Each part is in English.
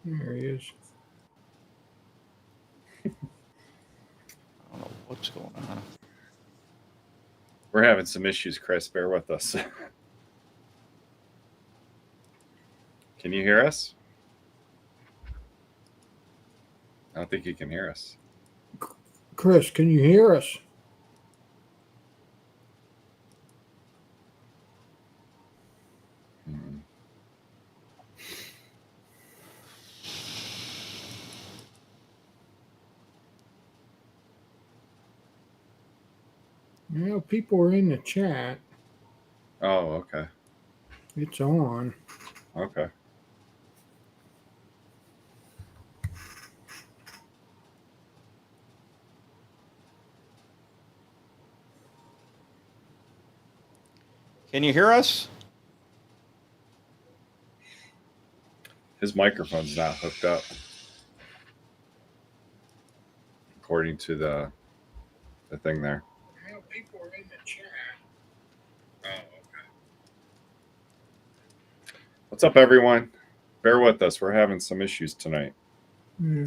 There he is. I don't know what's going on. We're having some issues, Chris. Bear with us. Can you hear us? I don't think you can hear us. Chris, can you hear us? Hmm. Well, people are in the chat. Oh, okay. It's on. Okay. Can you hear us? His microphone's not hooked up, according to the thing there. Well, people are in the chat. Oh, okay. What's up, everyone? Bear with us. We're having some issues tonight. Yeah.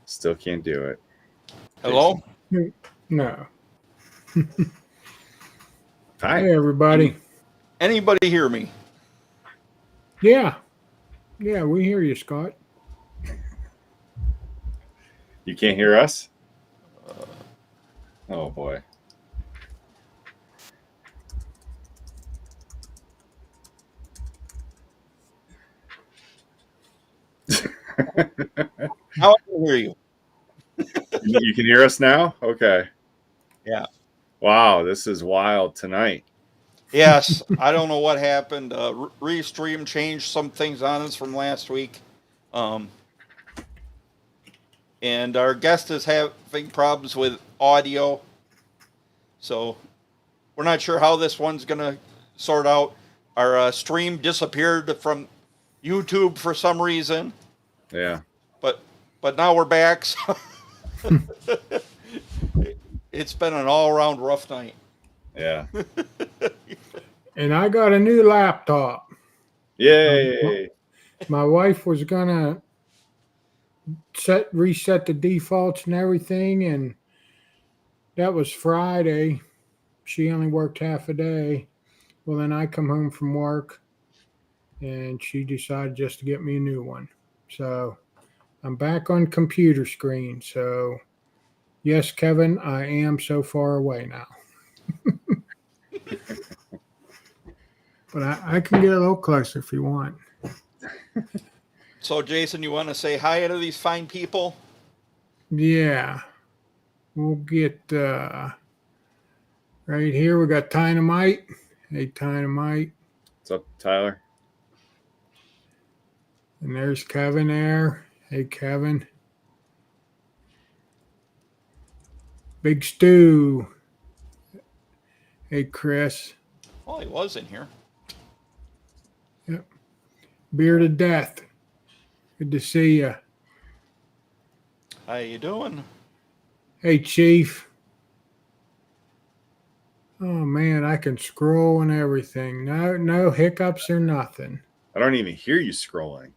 Still can't do it. Hello? No. Hi. Hey, everybody. Anybody hear me? Yeah. Yeah, we hear you, Scott. You can't hear us? Oh, boy. Now I can hear you. You can hear us now? Okay. Yeah. Wow, this is wild tonight. Yes, I don't know what happened. Restream changed some things on us from last week. And our guest is having problems with audio. So we're not sure how this one's going to sort out. Our stream disappeared from YouTube for some reason. Yeah. But now we're back. So it's been an all-around rough night. Yeah. And I got a new laptop. Yay. My wife was gonna reset the defaults and everything, and that was Friday. She only worked half a day. Well, then I come home from work, and she decided just to get me a new one. So I'm back on computer screen. So yes, Kevin, I am so far away now. But I can get a little closer if you want. So, Jason, you want to say hi to these fine people? Yeah. We'll get right here. We got Dynamite. Hey, Dynamite. What's up, Tyler? And there's Kevin there. Hey, Kevin. Big Stu. Hey, Chris. Well, he was in here. Yep. Bearded Death. Good to see you. How you doing? Hey, Chief. Oh, man, I can scroll and everything. No hiccups or nothing. I don't even hear you scrolling.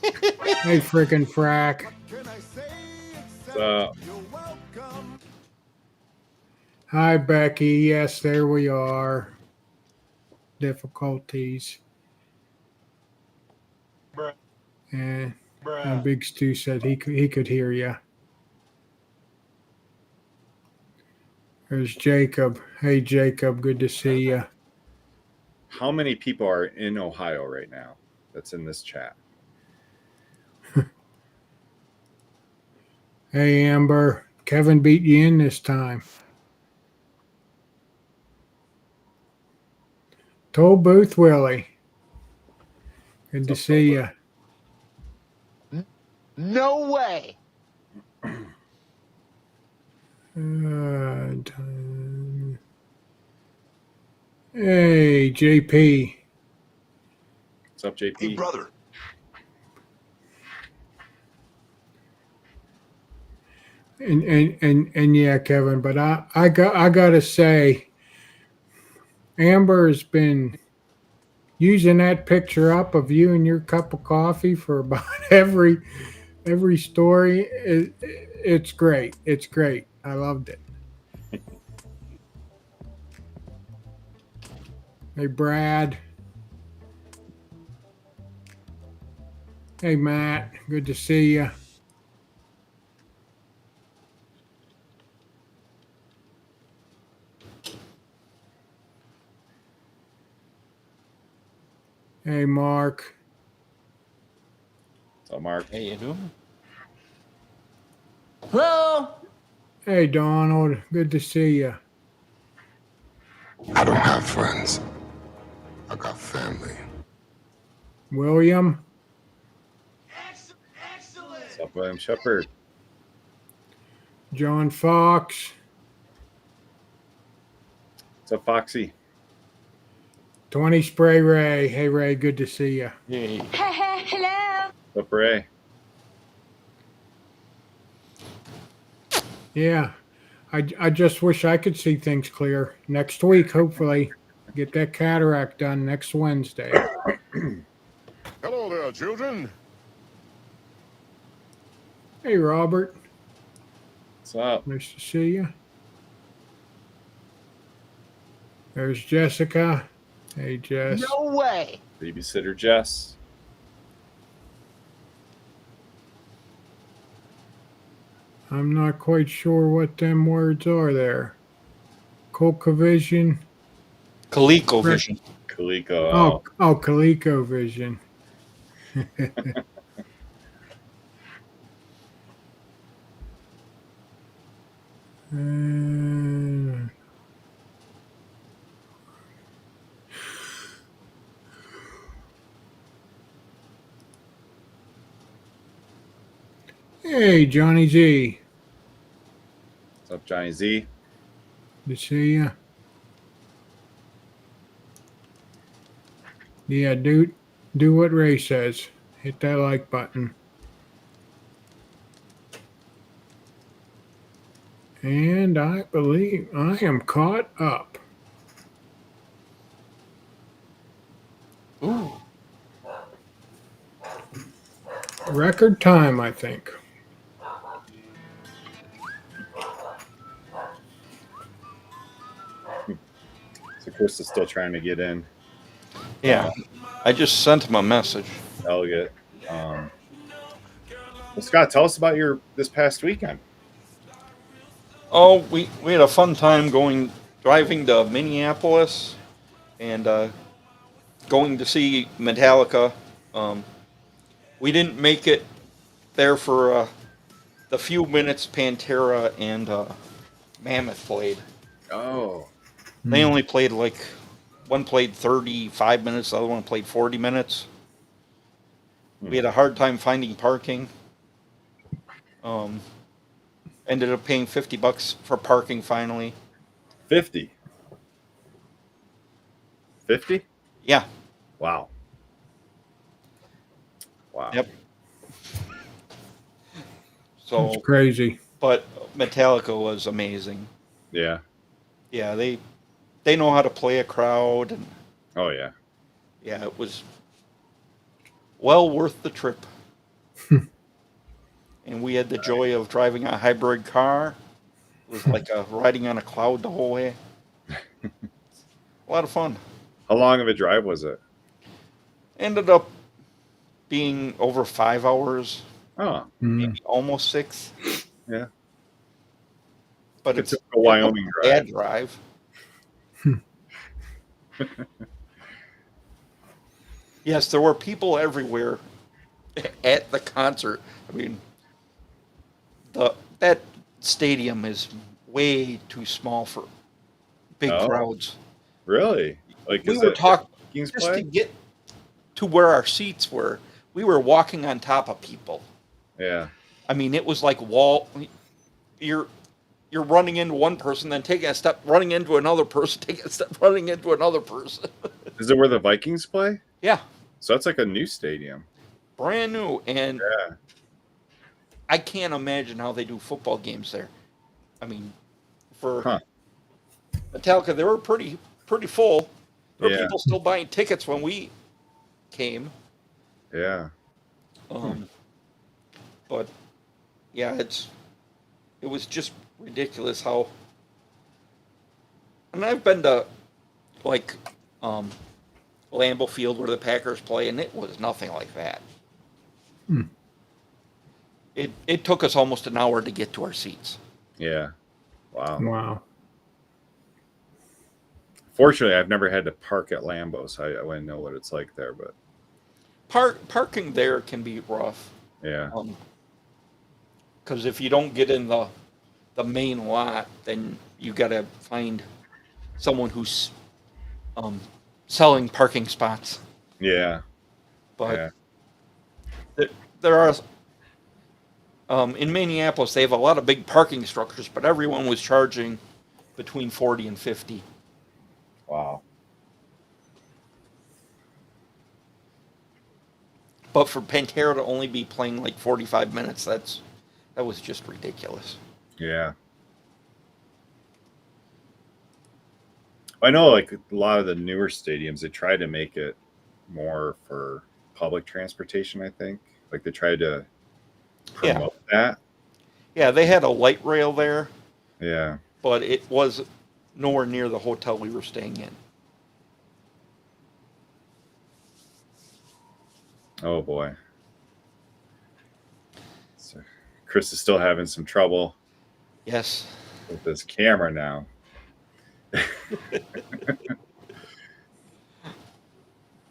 Hey, frickin' Frack. Hi, Becky. Yes, there we are. Difficulties. And Big Stu said he could hear you. There's Jacob. Hey, Jacob. Good to see you. How many people are in Ohio right now that's in this chat? Hey, Amber. Kevin beat you in this time. Toll Booth Willie. Good to see you. No way. Hey, JP. What's up, JP? Hey, brother. And yeah, Kevin, but I gotta say, Amber has been using that picture up of you and your cup of coffee for about every story. It's great. It's great. I loved it. Hey, Brad. Hey, Matt. Good to see you. Hey, Mark. What's up, Mark? Hey, you doing? Hello. Hey, Donald. Good to see you. I don't have friends. I got family. William. Excellent. What's up, William Shepard? John Fox. What's up, Foxy? 20 Spray Ray. Hey, Ray. Good to see you. Hey. Hello. What's up, Ray? Yeah. I just wish I could see things clear. Next week, hopefully. Get that cataract done next Wednesday. Hello there, children. Hey, Robert. What's up? Nice to see you. There's Jessica. Hey, Jess. No way. Babysitter Jess. I'm not quite sure what them words are there. ColecoVision. ColecoVision. Kaliko. Oh, ColecoVision. Uh, hey, Johnny Z. What's up, Johnny Z? Good to see ya. Yeah, do what Ray says. Hit that like button. And I believe I am caught up. Ooh. Record time, I think. So Chris is still trying to get in. Yeah. I just sent him a message. Delegate. Well, Scott, tell us about your this past weekend. Oh, we had a fun time driving to Minneapolis and going to see Metallica. We didn't make it there for the few minutes Pantera and Mammoth played. Oh, They only played one played 35 minutes, the other one played 40 minutes. We had a hard time finding parking. Ended up paying $50 for parking finally. 50. 50? Yeah. Wow. Yep. So, It's crazy. but Metallica was amazing. Yeah. Yeah, they know how to play a crowd, and Oh, yeah. yeah, it was well worth the trip. And we had the joy of driving a hybrid car. It was like riding on a cloud the whole way. A lot of fun. How long of a drive was it? Ended up being over 5 hours, Oh, maybe almost 6. yeah. But It's it's a Wyoming a bad drive. Yes, there were people everywhere at the concert. I mean, that stadium is way too small for big Oh. crowds. Really? Like, We is were it talking Kings just to play? get to where our seats were. We were walking on top of people. Yeah. I mean, it was like You're running into one person, then taking a step, running into another person, taking a step, running into another person. Is it where the Vikings play? Yeah, So that's like a new stadium. brand new, and Yeah. I can't imagine how they do football games there. I mean, for Huh. Metallica, they were pretty full. There were Yeah. people still buying tickets when we came. Yeah. But yeah, it was just ridiculous how. And I've been to like Lambeau Field where the Packers play, and it was nothing like that. It took us almost an hour to get to our seats. Yeah. Wow. Wow. Fortunately, I've never had to park at Lambeau, so I wouldn't know what it's like there. But Parking there can be rough. yeah. Because if you don't get in the main lot, then you got to find someone who's selling parking spots. Yeah. But Yeah. there are in Minneapolis they have a lot of big parking structures, but everyone was charging between 40 and 50. Wow. But for Pantera to only be playing like 45 minutes, that was just ridiculous. Yeah. I know, like a lot of the newer stadiums, they try to make it more for public transportation. I think, like they try to promote that. Yeah, they had a light rail there, Yeah. but it was nowhere near the hotel we were staying in. Oh boy. So Chris is still having some trouble Yes. with this camera now.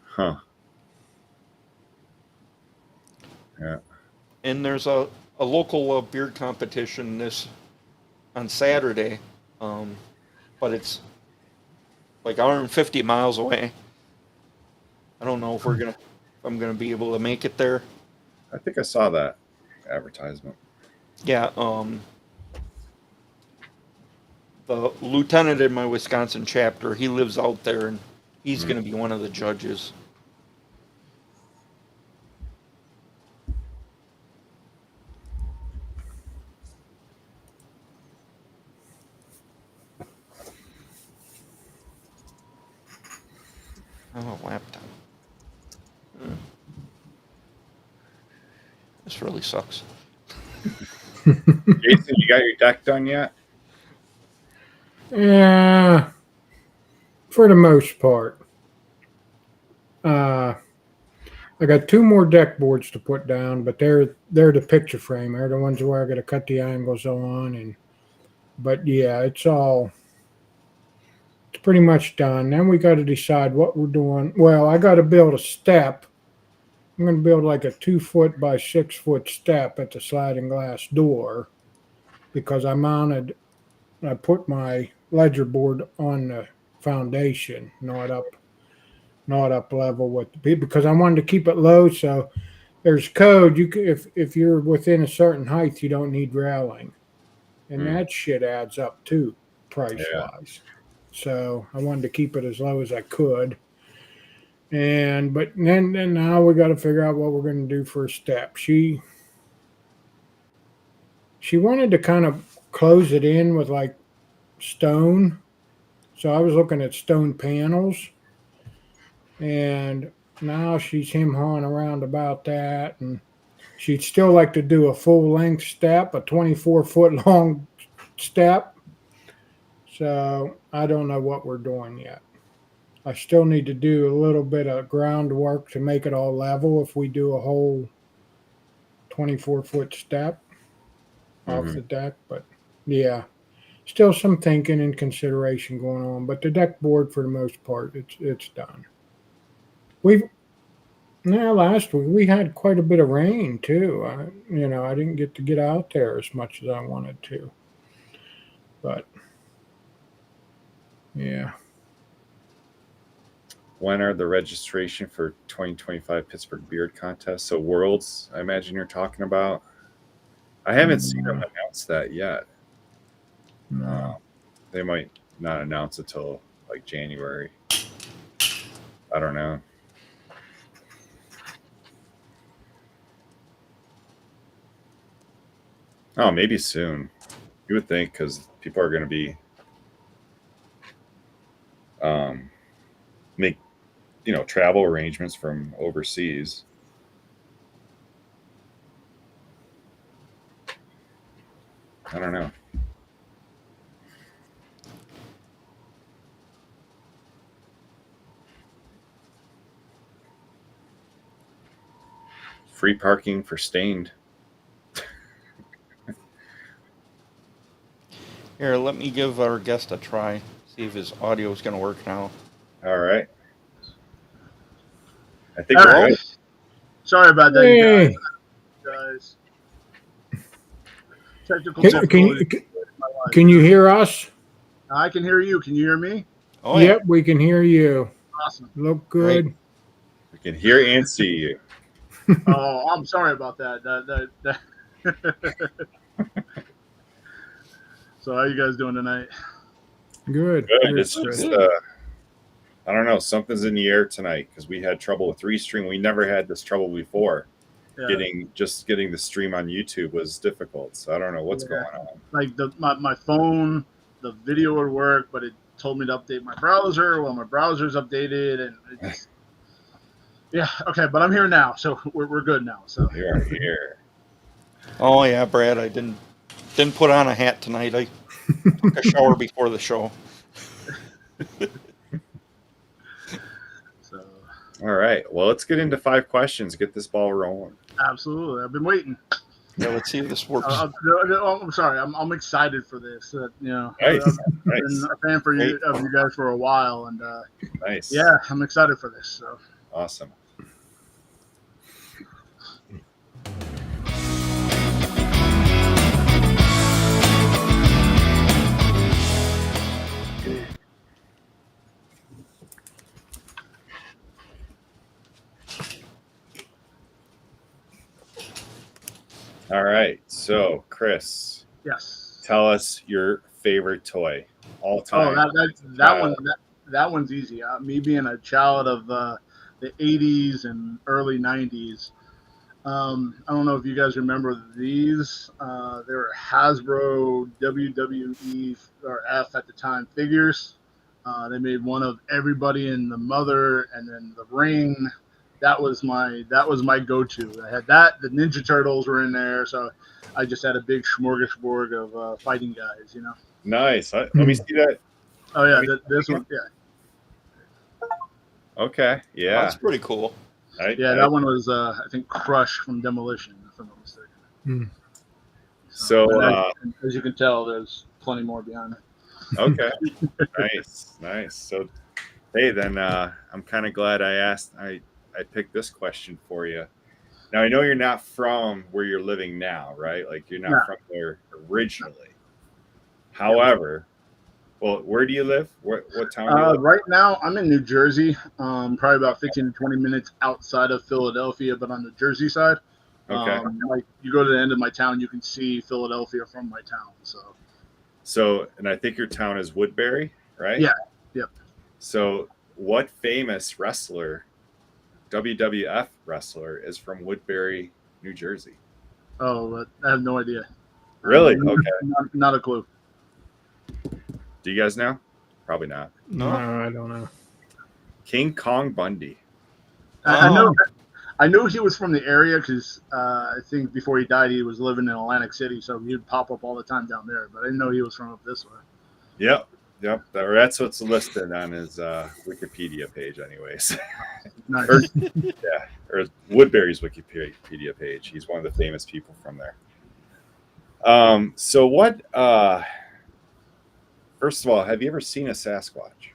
Huh. Yeah. And there's a local beard competition this on Saturday, but it's like 150 miles away. I don't know if I'm gonna be able to make it there. I think I saw that advertisement. Yeah, the lieutenant in my Wisconsin chapter, he lives out there, and he's going to be one of the judges. Oh, laptop. This really sucks. Jason, you got your deck done yet? Yeah, for the most part. I got 2 more deck boards to put down, but they're the picture frame. They're the ones where I got to cut the angles on, but yeah, it's pretty much done. Then we got to decide what we're doing. Well, I got to build a step. I'm going to build like a 2 foot by 6 foot step at the sliding glass door because I put my ledger board on the foundation, not up level with because I wanted to keep it low. So there's code. You can, if you're within a certain height, you don't need railing, and that shit adds up too, price wise. So I wanted to keep it as low as I could. But then now we got to figure out what we're going to do for a step. She wanted to kind of close it in with like stone. So I was looking at stone panels, and now she's him-hawing around about that, and she'd still like to do a full-length step, a 24-foot long step. So I don't know what we're doing yet. I still need to do a little bit of groundwork to make it all level if we do a whole 24-foot step off the deck. But yeah, still some thinking and consideration going on. But the deck board, for the most part, it's done. Last week we had quite a bit of rain too. I didn't get to get out there as much as I wanted to. But yeah. When are the registration for 2025 Pittsburgh Beard Contest? So Worlds, I imagine you're talking about. I haven't seen them announce that yet. They might not announce it till like January. I don't know. Oh, maybe soon. You would think, because people are going to be make travel arrangements from overseas. I don't know. Free parking for Stained. Here, let me give our guest a try. See if his audio is going to work now. All right. I think All we're right. good. Sorry about that, Hey. guys. Technical Can difficulties. can you hear us? I can hear you. Can you hear me? Oh, yeah. Yep, we can hear you. Awesome. Look good. Great. We can hear and see you. Oh, I'm sorry about that. So how you guys doing tonight? Good. Good. It's just, I don't know, something's in the air tonight because we had trouble with Restream. We never had this trouble before. Yeah. Getting the stream on YouTube was difficult. So I don't know what's going on. Like my phone, the video would work, but it told me to update my browser. Well, my browser's updated, and it's, yeah, okay, but I'm here now, so we're good now. So You are here. Oh, yeah, Brad, I didn't put on a hat tonight. I took a shower before the show. So All right. Well, let's get into 5 questions. Get this ball rolling. absolutely, I've been waiting. Yeah, let's see if this works. I'm sorry, I'm excited for this. Nice. I've Nice. been a fan of you guys for a while, and Nice. yeah, I'm excited for this. So Awesome. All right. So, Chris, Yes. tell us your favorite toy all time. That one's easy. Me being a child of the 80s and early 90s. I don't know if you guys remember these. They were Hasbro WWE or F at the time figures. They made one of everybody in the Mother, and then the Ring. That was my go-to. I had that. The Ninja Turtles were in there, so I just had a big smorgasbord of fighting guys. You know. Nice. Let me see that. Oh yeah, Let me- this one. Yeah, Okay. Yeah. That's pretty cool. that one was I think Crush from Demolition, if I'm not mistaken. Hmm. So, and as you can tell, there's plenty more behind it. okay. Nice. So, hey, then I'm kind of glad I picked this question for you. Now, I know you're not from where you're living now, right? Like you're not No. from there originally. However, well, where do you live? What town do you live? Right now, I'm in New Jersey, probably about 15 to 20 minutes outside of Philadelphia, but on the Jersey side. Okay. Like you go to the end of my town, you can see Philadelphia from my town. So, and I think your town is Woodbury, right? Yeah. Yep. So, what famous wrestler, WWF wrestler, is from Woodbury, New Jersey? Oh, but I have no idea. Really? Okay. Not a clue. Do you guys know? Probably not. No, I don't know. King Kong Bundy. I knew he was from the area because I think before he died, he was living in Atlantic City, so he'd pop up all the time down there. But I didn't know he was from up this way. Yep. That's what's listed on his Wikipedia page, anyways. Nice. or Woodbury's Wikipedia page. He's one of the famous people from there. So what? First of all, have you ever seen a Sasquatch?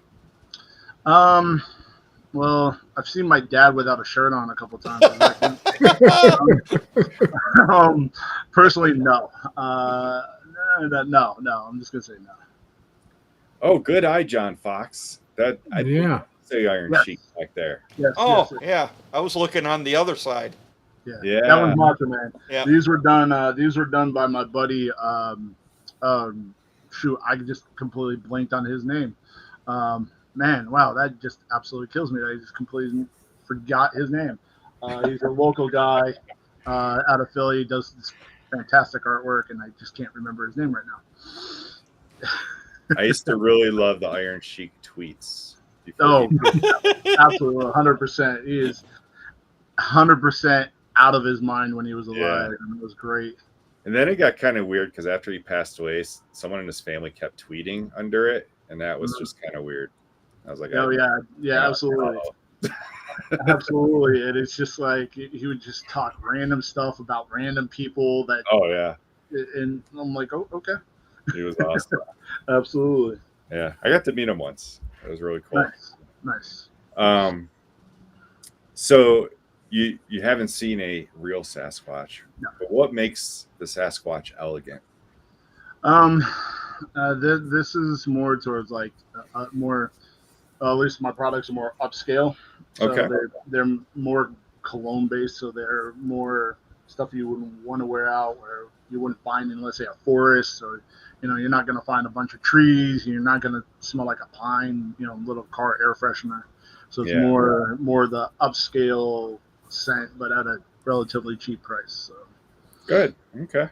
Well, I've seen my dad without a shirt on a couple times. Personally, no. No. I'm just gonna say no. Oh, good eye, John Fox. That I Yeah. say Iron Yes. Sheik back there. Yes. Oh, yes. yeah. I was looking on the other side. Yeah. That one's Macho Man. Yeah. These were done. By my buddy. Shoot, I just completely blanked on his name. Man, wow, that just absolutely kills me. I just completely forgot his name. He's a local guy out of Philly. He does this fantastic artwork, and I just can't remember his name right now. I used to really love the Iron Sheik tweets. Oh, absolutely, 100%. He is 100% out of his mind when he was alive, Yeah. and it was great. And then it got kind of weird because after he passed away, someone in his family kept tweeting under it, and that was just kind of weird. I was like, Oh yeah, absolutely. Absolutely. And it's just like he would just talk random stuff about random people that Oh yeah, and I'm like, oh, okay. he was awesome. Absolutely. Yeah, I got to meet him once. It was really cool. Nice. So you haven't seen a real Sasquatch, No. but what makes the Sasquatch elegant? This is more towards like more. At least my products are more upscale. So Okay. they're more cologne based, so they're more stuff you wouldn't want to wear out, where you wouldn't find in, let's say, a forest, or you're not going to find a bunch of trees. You're not going to smell like a pine, little car air freshener. So it's more the upscale scent, but at a relatively cheap price. So Good. Okay.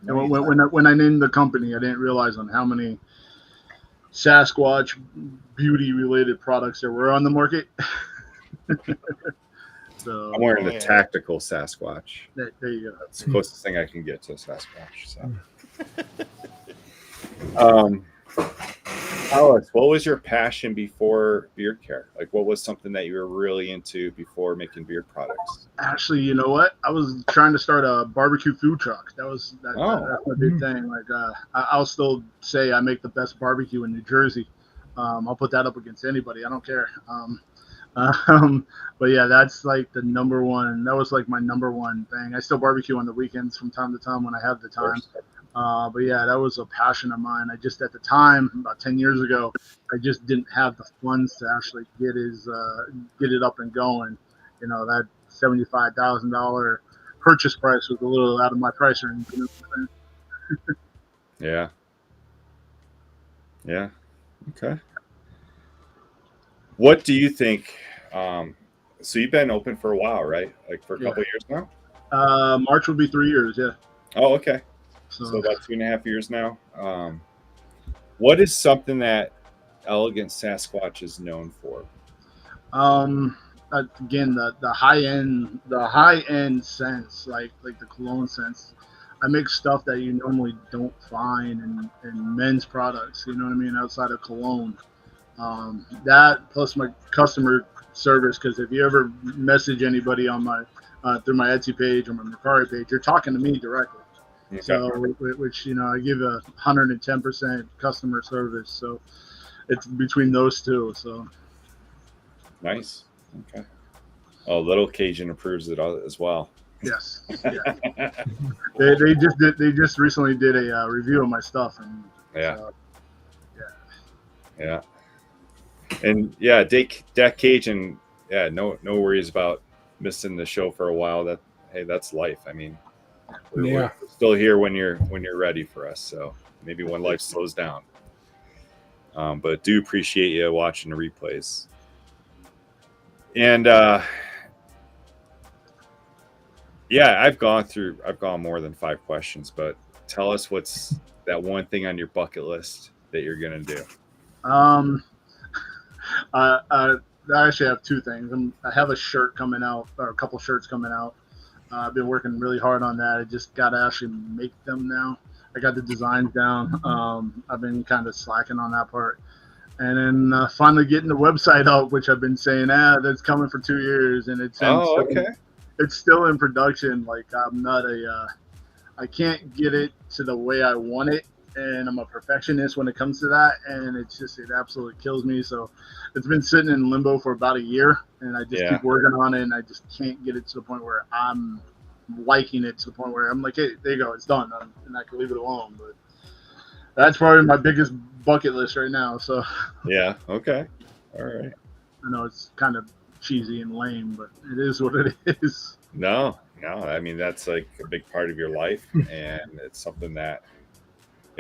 and when I named the company, I didn't realize on how many Sasquatch beauty related products there were on the market. So I'm wearing the tactical Sasquatch. there you go. That's the closest thing I can get to a Sasquatch. So, Alex, what was your passion before beard care? Like, what was something that you were really into before making beard products? Actually, you know what? I was trying to start a barbecue food truck. That's my big thing. Like, I'll still say I make the best barbecue in New Jersey. I'll put that up against anybody. I don't care. But yeah, that's like the number one. That was like my number one thing. I still barbecue on the weekends from time to time when I have the time. But yeah, that was a passion of mine. I just, at the time, about 10 years ago, I just didn't have the funds to actually get it up and going. That $75,000 purchase price was a little out of my price range. You know what I'm saying? Yeah. Yeah. Okay. What do you think? So you've been open for a while, right? Like for a couple of years now? March will be 3 years. Yeah. Oh, okay. So So, about 2.5 years now. What is something that Elegant Sasquatch is known for? again, the high end scents, like the cologne scents. I make stuff that you normally don't find in men's products. You know what I mean? Outside of cologne. That plus my customer service, because if you ever message anybody on my through my Etsy page or my Mercari page, you're talking to me directly. Okay. So, which I give 110% customer service. So it's between those two. So Nice. Okay. Oh, Little Cajun approves it as well. yes, yeah. they just recently did a review of my stuff, and Yeah. so, Yeah. And yeah, Dak Cajun, yeah, no worries about missing the show for a while. That's life. I mean, we're still here when you're ready for us. So maybe when life slows down. But do appreciate you watching the replays. And yeah, I've gone more than 5 questions, but tell us what's that one thing on your bucket list that you're gonna do. I actually have 2 things. I have a shirt coming out, or a couple shirts coming out. I've been working really hard on that. I just got to actually make them now. I got the designs down. I've been kind of slacking on that part. And then finally getting the website out, which I've been saying, that's coming for 2 years. And it's still in production. Like I can't get it to the way I want it. And I'm a perfectionist when it comes to that, and it absolutely kills me. So it's been sitting in limbo for about a year, and I just keep working on it, and I just can't get it to the point where I'm liking it, to the point where I'm like, hey, there you go, it's done, and I can leave it alone. But that's probably my biggest bucket list right now. So yeah, okay, all right. I know it's kind of cheesy and lame, but it is what it is. No, I mean that's like a big part of your life, and it's something that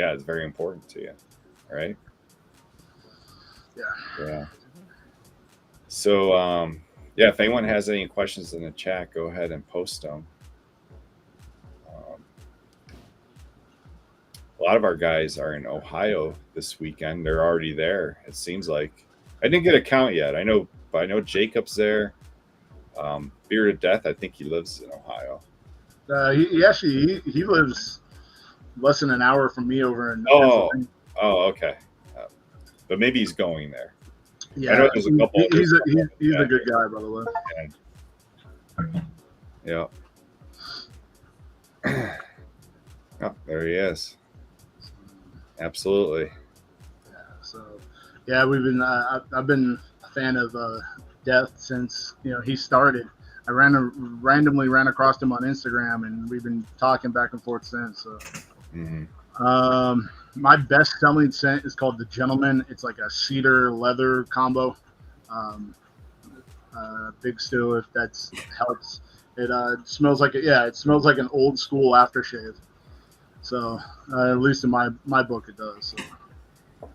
it's very important to you, right? Yeah. So if anyone has any questions in the chat, go ahead and post them. A lot of our guys are in Ohio this weekend. They're already there. It seems like. I didn't get a count yet. I know Jacob's there. Bearded Death, I think he lives in Ohio. He lives less than an hour from me over in Pennsylvania. Okay. But maybe he's going there. Yeah, I know there's a couple. He's a good guy, by the way. Yeah. Oh, there he is. Absolutely. Yeah. So, I've been a fan of Death since he started. I randomly ran across him on Instagram, and we've been talking back and forth since. So. Mm-hmm. My best selling scent is called the Gentleman. It's like a cedar leather combo. Big Stew, if that helps. It smells like an old school aftershave. So at least in my book it does. So.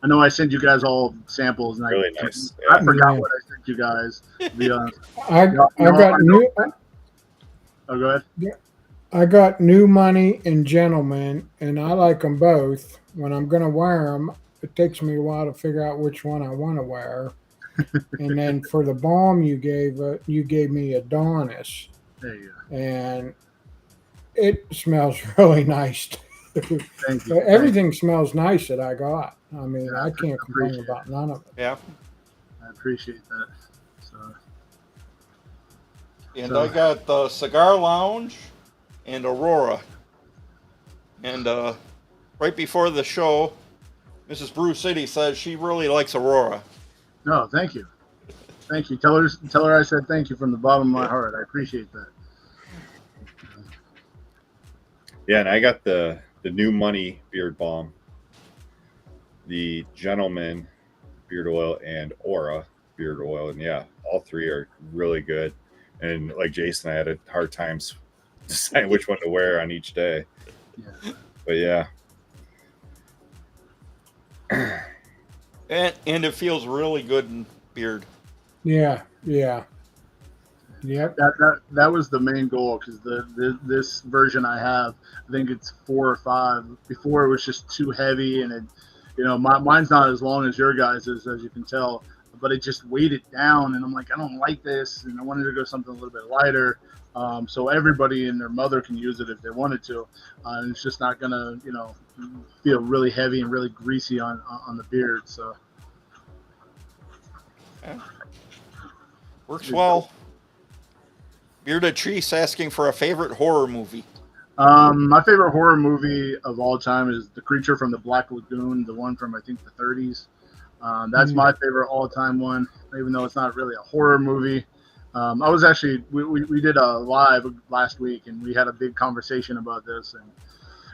I know I sent you guys all samples, and really nice. I forgot what I sent you guys. I got new. Oh, go ahead. Yeah. I got New Money and Gentleman, and I like them both. When I'm going to wear them, it takes me a while to figure out which one I want to wear. And then for the balm you gave me Adonis. There you go. And it smells really nice too. Thank you. Everything smells nice that I got. I mean, I can't complain about none of it. Yeah. I appreciate that. And I got the Cigar Lounge and Aurora. And right before the show, Mrs. Brew City says she really likes Aurora. No, thank you. Thank you. Tell her I said thank you from the bottom of my heart. I appreciate that. Yeah, and I got the New Money beard balm, the Gentleman beard oil, and Aura beard oil. And yeah, all 3 are really good. And like Jason, I had a hard time deciding which one to wear on each day. Yeah. But yeah. And it feels really good in beard. Yeah, yeah. Yep. That was the main goal, because this version I have, I think it's 4 or 5. Before it was just too heavy, and it, mine's not as long as your guys' is, as you can tell, but it just weighed it down, and I'm like, I don't like this, and I wanted to go something a little bit lighter, so everybody and their mother can use it if they wanted to, and it's just not gonna feel really heavy and really greasy on the beard. So Yeah. Works well. Bearded Treese asking for a favorite horror movie. My favorite horror movie of all time is The Creature from the Black Lagoon, the one from, I think, the 30s. That's my favorite all-time one, even though it's not really a horror movie. I was actually, we did a live last week, and we had a big conversation about this. And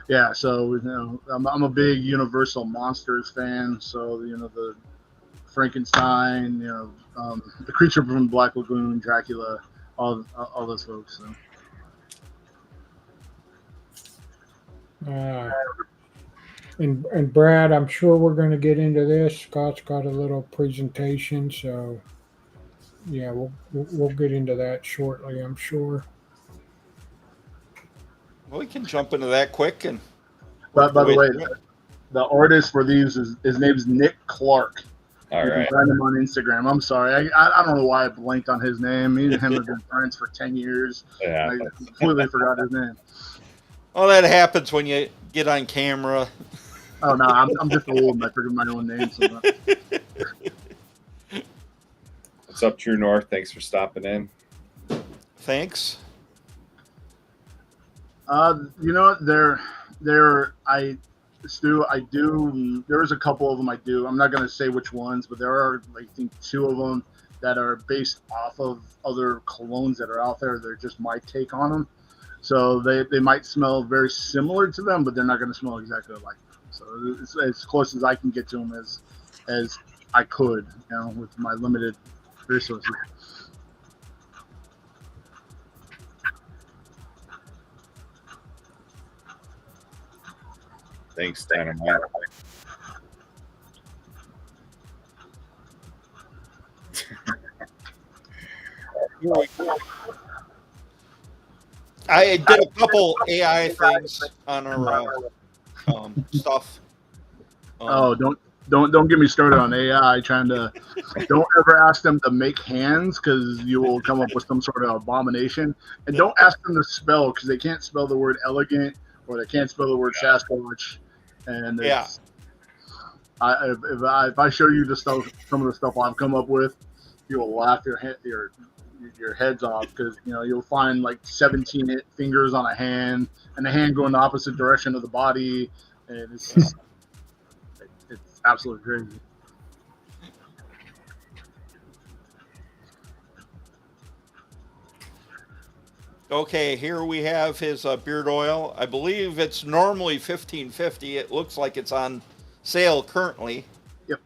yeah, so I'm a big Universal Monsters fan. So the Frankenstein, The Creature from the Black Lagoon, Dracula, all those folks. So. And Brad, I'm sure we're going to get into this. Scott's got a little presentation, so yeah, we'll get into that shortly, I'm sure. Well, we can jump into that quick. And But by the way, the artist for these his name's Nick Clark. All you right. can find him on Instagram. I'm sorry, I don't know why I blanked on his name. Me and him have been friends for 10 years. Yeah. I completely forgot his name. well, that happens when you get on camera. Oh no, I'm just old and I forget my own name sometimes. What's up, True North? Thanks for stopping in. Thanks. Stu, I do. There's a couple of them I do. I'm not going to say which ones, but there are, I think, 2 of them that are based off of other colognes that are out there. They're just my take on them. So they might smell very similar to them, but they're not going to smell exactly like them. So it's as close as I can get to them as I could, with my limited resources. Thanks, Dynamite. I did a couple AI things on our stuff. Don't get me started on AI trying to. Don't ever ask them to make hands, because you will come up with some sort of abomination. And don't ask them to spell, because they can't spell the word elegant, or they can't spell the word Sasquatch. And if I show you some of the stuff I've come up with, you will laugh your heads off, because you'll find like 17 fingers on a hand, and the hand going the opposite direction of the body, and it's just, it's absolutely crazy. Okay, here we have his beard oil. I believe it's normally $15.50. It looks like it's on sale currently. Yep.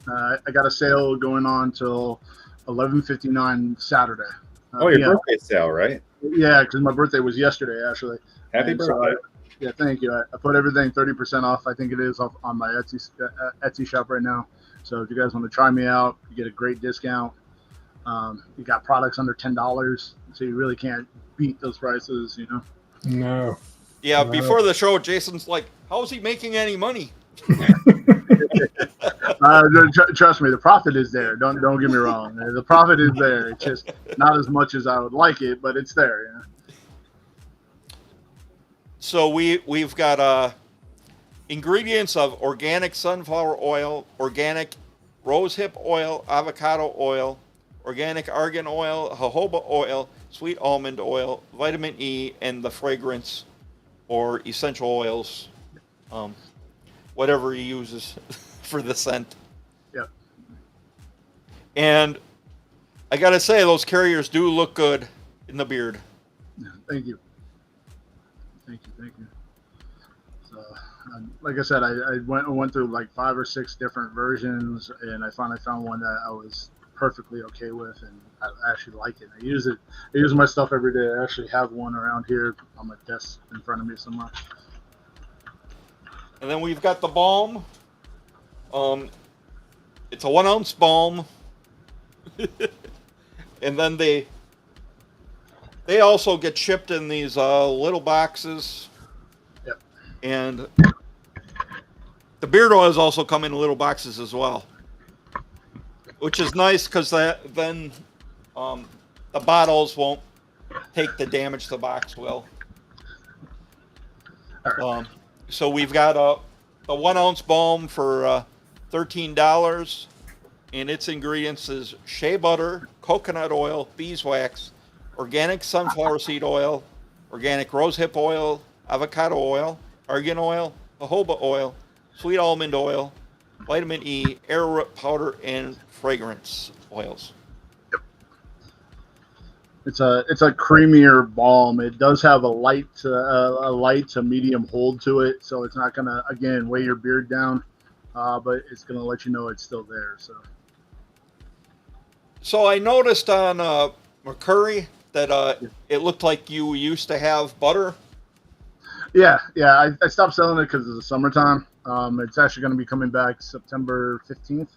I got a sale going on till 11:59 Saturday. Your birthday sale, right? Yeah, because my birthday was yesterday, actually. Happy birthday. Yeah, thank you. I put everything 30% off. I think it is off on my Etsy shop right now. So if you guys want to try me out, you get a great discount. You got products under $10, so you really can't beat those prices, No. Yeah, before the show, Jason's like, how is he making any money? Trust me, the profit is there. Don't get me wrong. The profit is there. It's just not as much as I would like it, but it's there. So we've got ingredients of organic sunflower oil, organic rosehip oil, avocado oil, organic argan oil, jojoba oil, sweet almond oil, vitamin E, and the fragrance or essential oils, whatever he uses for the scent. Yep. And I gotta say, those carriers do look good in the beard. Thank you. So, like I said, I went through like 5 or 6 different versions, and I finally found one that I was perfectly okay with, and I actually like it. I use my stuff every day. I actually have one around here on my desk in front of me somewhere. And then we've got the balm. It's a 1 ounce balm. And then they also get shipped in these little boxes. Yep. And the beard oils also come in little boxes as well, which is nice because then the bottles won't take the damage the box will. So we've got the 1 ounce balm for $13, and its ingredients is shea butter, coconut oil, beeswax, organic sunflower seed oil, organic rosehip oil, avocado oil, argan oil, jojoba oil, sweet almond oil, vitamin E, arrowroot powder, and fragrance oils. It's a creamier balm. It does have a light to medium hold to it, so it's not gonna again weigh your beard down, but it's gonna let you know it's still there. So I noticed on McCurry that it looked like you used to have butter. Yeah. I stopped selling it because of the summertime. It's actually going to be coming back September 15th.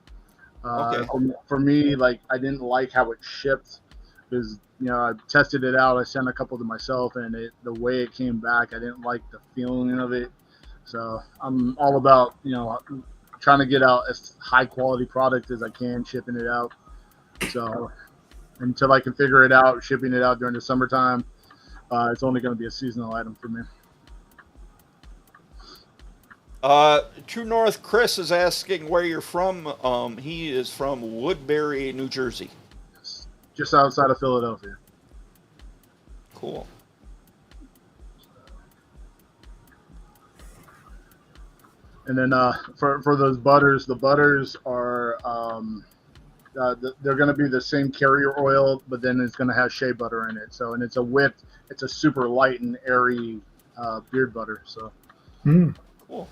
Okay. For me, like I didn't like how it shipped because I tested it out. I sent a couple to myself, and the way it came back, I didn't like the feeling of it. So I'm all about trying to get out as high quality product as I can, shipping it out. So until I can figure it out, shipping it out during the summertime, it's only going to be a seasonal item for me. True North Chris is asking where you're from. He is from Woodbury, New Jersey. Just outside of Philadelphia. Cool. And then for those butters, the butters are they're going to be the same carrier oil, but then it's going to have shea butter in it. So, and it's a super light and airy beard butter. So, Cool.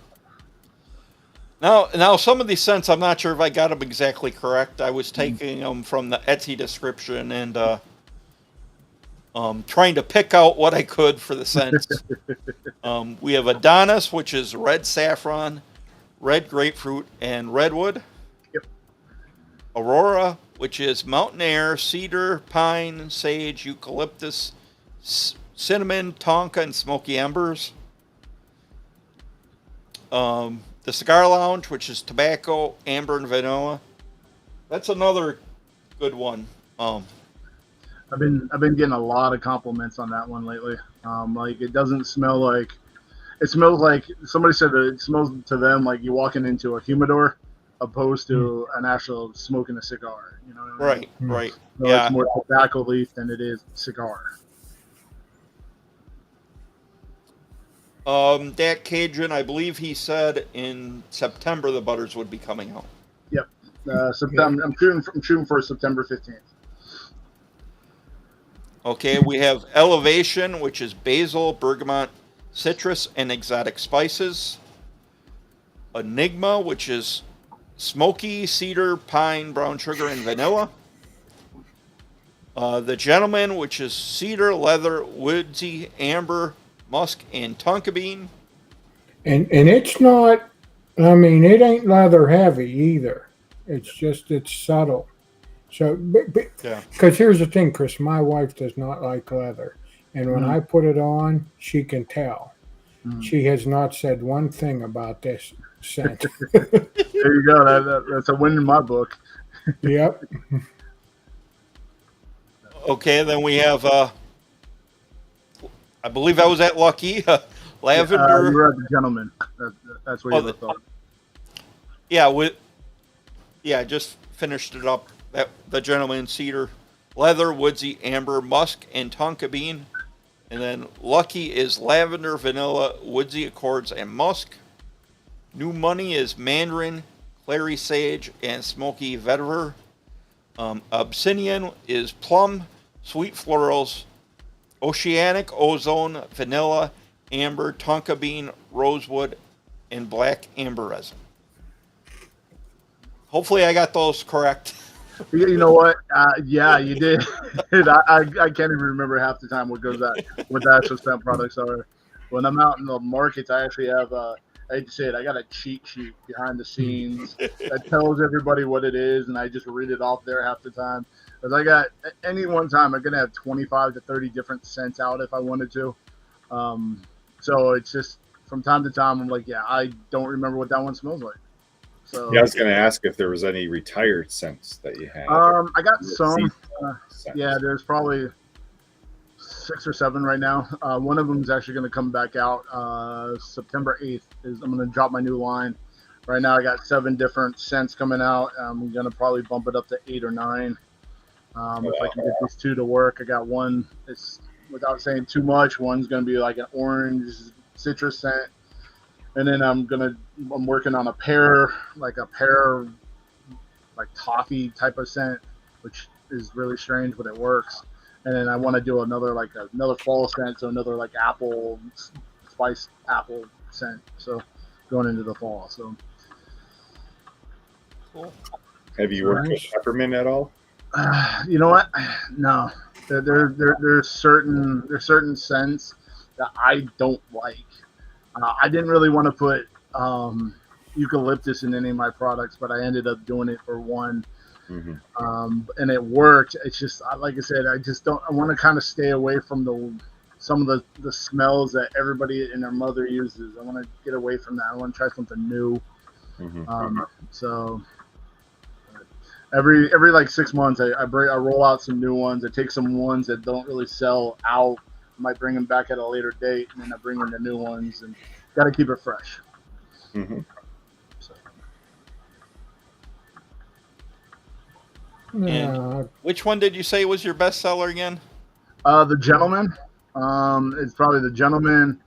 Now, some of these scents, I'm not sure if I got them exactly correct. I was taking them from the Etsy description and trying to pick out what I could for the scents. We have Adonis, which is red saffron, red grapefruit, and redwood. Yep. Aurora, which is mountain air, cedar, pine, sage, eucalyptus, cinnamon, tonka, and smoky embers. The Cigar Lounge, which is tobacco, amber, and vanilla. That's another good one. I've been getting a lot of compliments on that one lately. Like it doesn't smell like it smells like somebody said that it smells to them like you're walking into a humidor, opposed to an actual smoking a cigar. You know what I mean? Right. So Yeah. it's more tobacco leaf than it is cigar. Dat Cajun, I believe he said in September the butters would be coming out. Yep. September. I'm shooting for September 15th. Okay, we have Elevation, which is basil, bergamot, citrus, and exotic spices. Enigma, which is smoky, cedar, pine, brown sugar, and vanilla. The Gentleman, which is cedar, leather, woodsy, amber, musk, and tonka bean. And it's not, I mean, it ain't leather heavy either. It's subtle. So, Yeah. because here's the thing, Chris, my wife does not like leather. And when I put it on, she can tell. She has not said one thing about this scent. There you go. That's a win in my book. Yep. Okay, then we have, I believe I was at Lucky, lavender. You were at the Gentleman. That's where you looked up. Yeah, just finished it up. The Gentleman, cedar, leather, woodsy, amber, musk, and tonka bean. And then Lucky is lavender, vanilla, woodsy accords, and musk. New Money is mandarin, clary sage, and smoky vetiver. Obsidian is plum, sweet florals, oceanic, ozone, vanilla, amber, tonka bean, rosewood, and black amber resin. Hopefully I got those correct. You know what? Yeah, you did. I can't even remember half the time what goes out, what the actual scent products are. When I'm out in the markets, I actually have, I hate to say it, I got a cheat sheet behind the scenes that tells everybody what it is, and I just read it off there half the time. Because I got, any one time, I'm going to have 25 to 30 different scents out if I wanted to. So it's just, from time to time, I'm like, yeah, I don't remember what that one smells like. So Yeah, I was going to ask if there was any retired scents that you had. I got some. Scents. Yeah, there's probably 6 or 7 right now. One of them is actually going to come back out September 8th. I'm going to drop my new line. Right now, I got 7 different scents coming out. I'm going to probably bump it up to 8 or 9. If I can get these 2 to work, I got one. It's without saying too much. One's going to be like an orange citrus scent, and then I'm working on a pear like toffee type of scent, which is really strange, but it works. And then I want to do another fall scent, so another like apple spice apple scent. So going into the fall. So Cool. Have you worked with peppermint at all? you know what? No. There's certain scents that I don't like. I didn't really want to put eucalyptus in any of my products, but I ended up doing it for one. Mm-hmm. And it worked. It's just, like I said, I want to kind of stay away from some of the smells that everybody and their mother uses. I want to get away from that. I want to try something new. Mm-hmm. So every like 6 months, I roll out some new ones. I take some ones that don't really sell out. I might bring them back at a later date, and then I bring in the new ones, and got to keep it fresh. Mm-hmm. So. And which one did you say was your best seller again? The Gentleman. It's probably the Gentleman,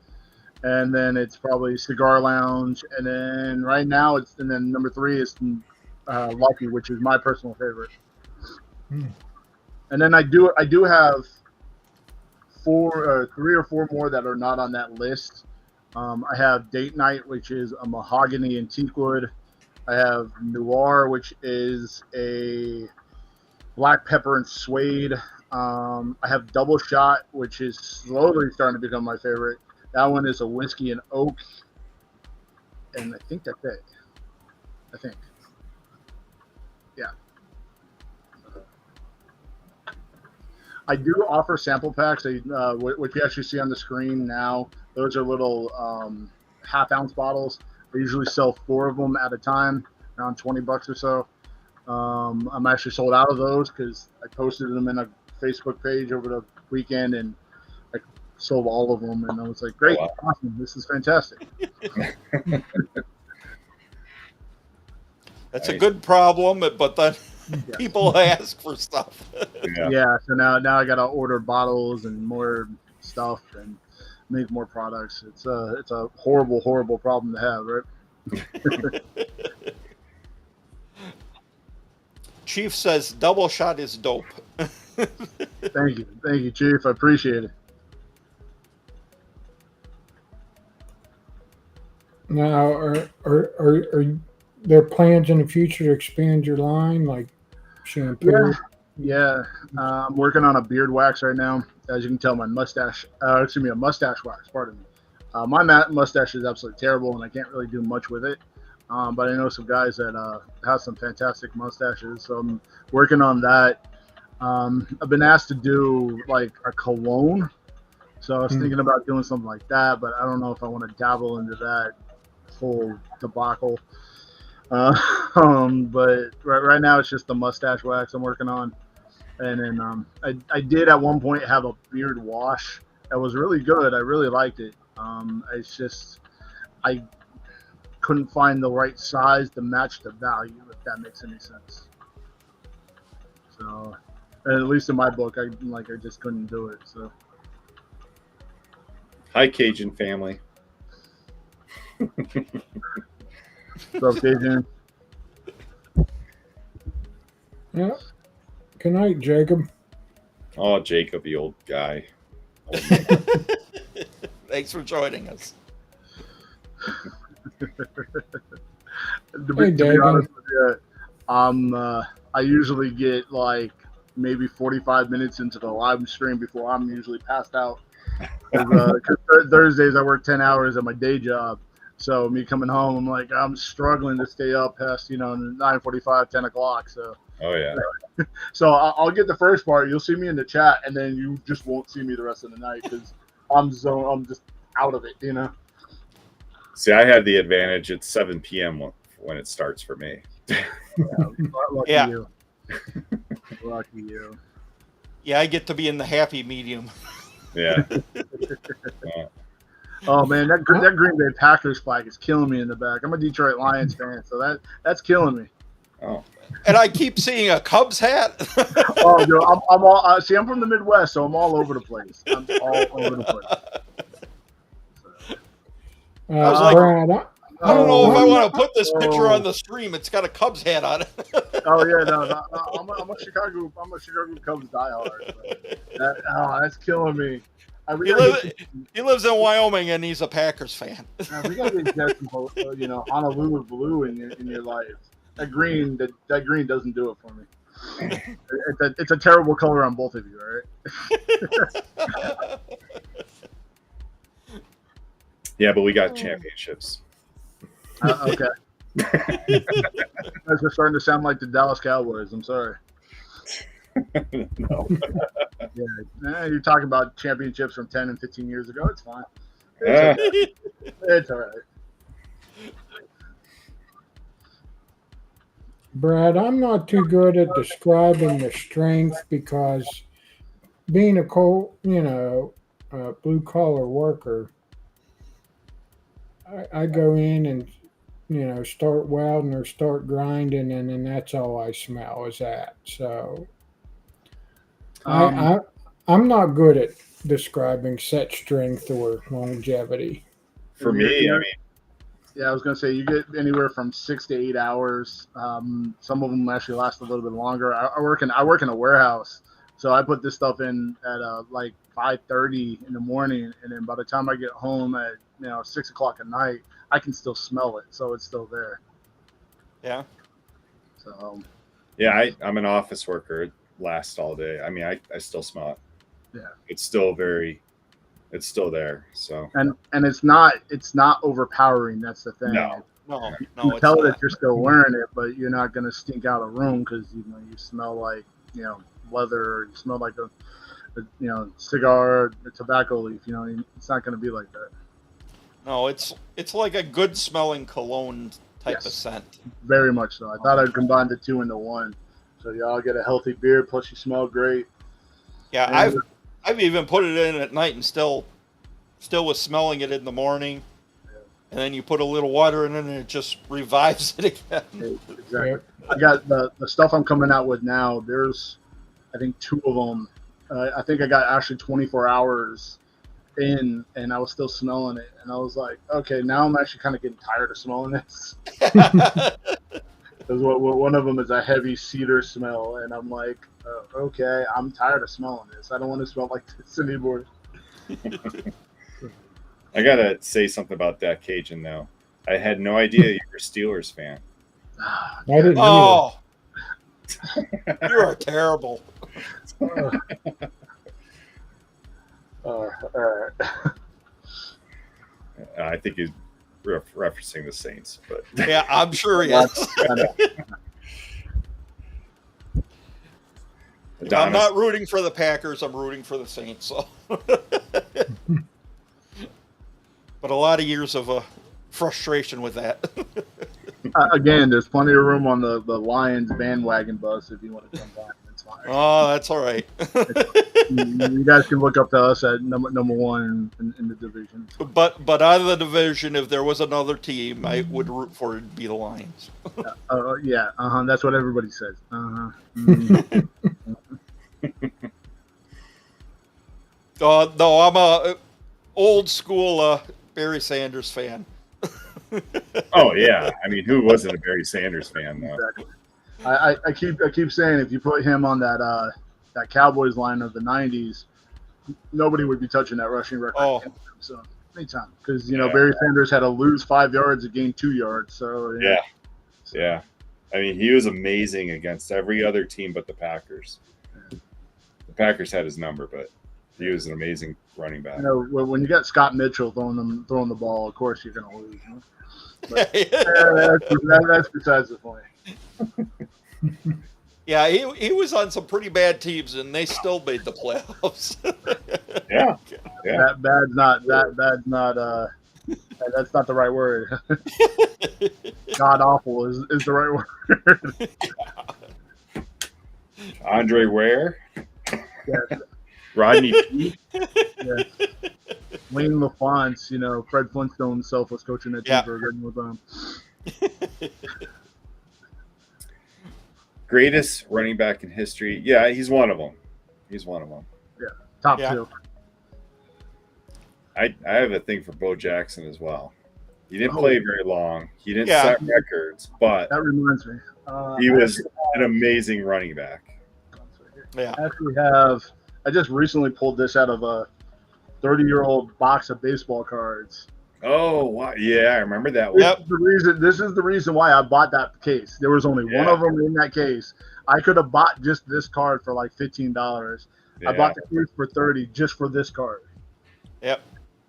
and then it's probably Cigar Lounge, and then right now and then number 3 is Lucky, which is my personal favorite. And then I do have 3 or 4 more that are not on that list. I have Date Night, which is a mahogany and teakwood. I have Noir, which is a black pepper and suede. I have Double Shot, which is slowly starting to become my favorite. That one is a whiskey and oak. And I think that's it. Yeah. I do offer sample packs. What you actually see on the screen now, those are little half-ounce bottles. I usually sell 4 of them at a time, around $20 or so. I'm actually sold out of those because I posted them in a Facebook page over the weekend, and I sold all of them. And I was like, great, awesome, this is fantastic. That's a good problem, but then people ask for stuff. Yeah. So now I got to order bottles and more stuff and make more products. It's a horrible problem to have, right? Chief says Double Shot is dope. Thank you, Chief. I appreciate it. Now, are there plans in the future to expand your line, like shampoo? Yeah. I'm working on a beard wax right now. As you can tell, my mustache, a mustache wax, pardon me. My mustache is absolutely terrible, and I can't really do much with it. But I know some guys that have some fantastic mustaches, so I'm working on that. I've been asked to do like a cologne, so I was thinking about doing something like that, but I don't know if I want to dabble into that whole debacle. But right now it's just the mustache wax I'm working on. And then I did at one point have a beard wash that was really good. I really liked it. It's just I couldn't find the right size to match the value, if that makes any sense. So, at least in my book, I just couldn't do it. So, Hi, Cajun family. what's up, Cajun? Yeah. Good night, Jacob. Oh, Jacob, the old guy. Thanks for joining us. To be honest with you, I usually get like maybe 45 minutes into the live stream before I'm usually passed out. Because Thursdays I work 10 hours at my day job. So me coming home, I'm like, I'm struggling to stay up past, 9:45, 10 o'clock. So Oh yeah. I'll get the first part. You'll see me in the chat, and then you just won't see me the rest of the night because I'm just out of it, See, I had the advantage. It's 7 p.m. when it starts for me. Lucky Yeah. you. Lucky you. Yeah, I get to be in the happy medium. Yeah. Oh man, that Green Bay Packers flag is killing me in the back. I'm a Detroit Lions fan, so that's killing me. Oh. And I keep seeing a Cubs hat. Oh, dude, I'm all see. I'm from the Midwest, so I'm all over the place. I'm all over the place. I was like, Brad, I don't know if I Oh. want to put this picture on the stream. It's got a Cubs hat on it. Oh yeah, no, I'm a Chicago Cubs diehard. That's killing me. He lives in Wyoming and he's a Packers fan. We gotta get some, Honolulu blue in your life. That green doesn't do it for me. It's a terrible color on both of you, all right? Yeah, but we got championships. Okay. You guys are starting to sound like the Dallas Cowboys. I'm sorry. No. Yeah, you're talking about championships from 10 and 15 years ago. It's fine. Ah, It's all right. Brad, I'm not too good at describing the strength because being a blue collar worker, I go in and start welding or start grinding, and then that's all I smell is that. So I'm not good at describing set strength or longevity. for me, I mean, Yeah, I was gonna say you get anywhere from 6 to 8 hours. Some of them actually last a little bit longer. I work in a warehouse, so I put this stuff in at like 5:30 in the morning, and then by the time I get home at 6 o'clock at night, I can still smell it, so it's still there. Yeah. So yeah, I'm an office worker. It lasts all day. I mean, I still smell it. Yeah. It's still there. So and it's not overpowering. That's the thing. No. No, You it's tell not. that you're still wearing it, but you're not gonna stink out a room because you smell like leather. Or you smell like a cigar, a tobacco leaf. It's not gonna be like that. No, it's like a good smelling cologne type of Yes. scent. Very much so. I thought I'd combine the two into one. So y'all get a healthy beer, plus you smell great. Yeah, And I've even put it in at night and still was smelling it in the morning. And then you put a little water in it and it just revives it again. Exactly. Yep. I got the stuff I'm coming out with now. There's, I think, 2 of them. I think I got actually 24 hours in, and I was still smelling it. And I was like, okay, now I'm actually kind of getting tired of smelling this. Because one of them is a heavy cedar smell, and I'm like, okay, I'm tired of smelling this. I don't want to smell like this anymore. I gotta say something about that Cajun though. I had no idea you were a Steelers fan. I didn't either. Oh, you are terrible. All right. I think he's referencing the Saints, but Yeah, I'm sure he is. I'm Adonis, not rooting for the Packers. I'm rooting for the Saints. So. But a lot of years of frustration with that. Again, there's plenty of room on the Lions bandwagon bus if you want to come back. It's fine. Oh, that's all right. You guys can look up to us at number 1 in the division. But out of the division, if there was another team, I would root for it to be the Lions. Yeah, that's what everybody says. Mhm. No, I'm a old school Barry Sanders fan. oh yeah, I mean, who wasn't a Barry Sanders fan though? Exactly. I keep saying if you put him on that Cowboys line of the '90s, nobody would be touching that rushing record. Oh. So anytime, because Yeah. Barry Sanders had to lose 5 yards to gain 2 yards. So Yeah. I mean, he was amazing against every other team but the Packers. The Packers had his number, but he was an amazing running back. You know, when you got Scott Mitchell throwing the ball, of course you're going to lose. You know? But, that's besides the point. Yeah, he was on some pretty bad teams, and they still made the playoffs. Yeah. Bad's not that's not the right word. God awful is the right word. Andre Ware. Yes. Rodney P. Yes. Wayne LaFonce, you know, Fred Flintstone himself was coaching that team for a good with Greatest running back in history. Yeah, he's one of them. Yeah, top two. I have a thing for Bo Jackson as well. He didn't play very long. He didn't set records, but that reminds me. He was an amazing running back. Yeah. I just recently pulled this out of a 30-year-old box of baseball cards. Oh, wow. Yeah, I remember that one. This is the reason why I bought that case. There was only one of them in that case. I could have bought just this card for like $15. Yeah. I bought the case for $30 just for this card. Yep.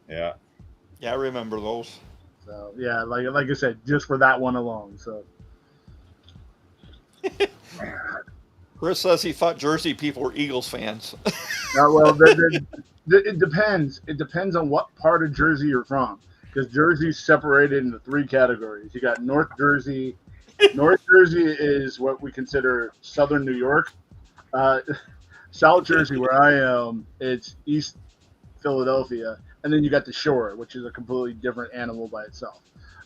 Yeah. Yeah, I remember those. So yeah, like I said, just for that one alone. So Chris says he thought Jersey people were Eagles fans. Well, it depends. It depends on what part of Jersey you're from, because Jersey's separated into 3 categories. You got North Jersey. North Jersey is what we consider Southern New York. South Jersey, where I am, it's East Philadelphia. And then you got the Shore, which is a completely different animal by itself.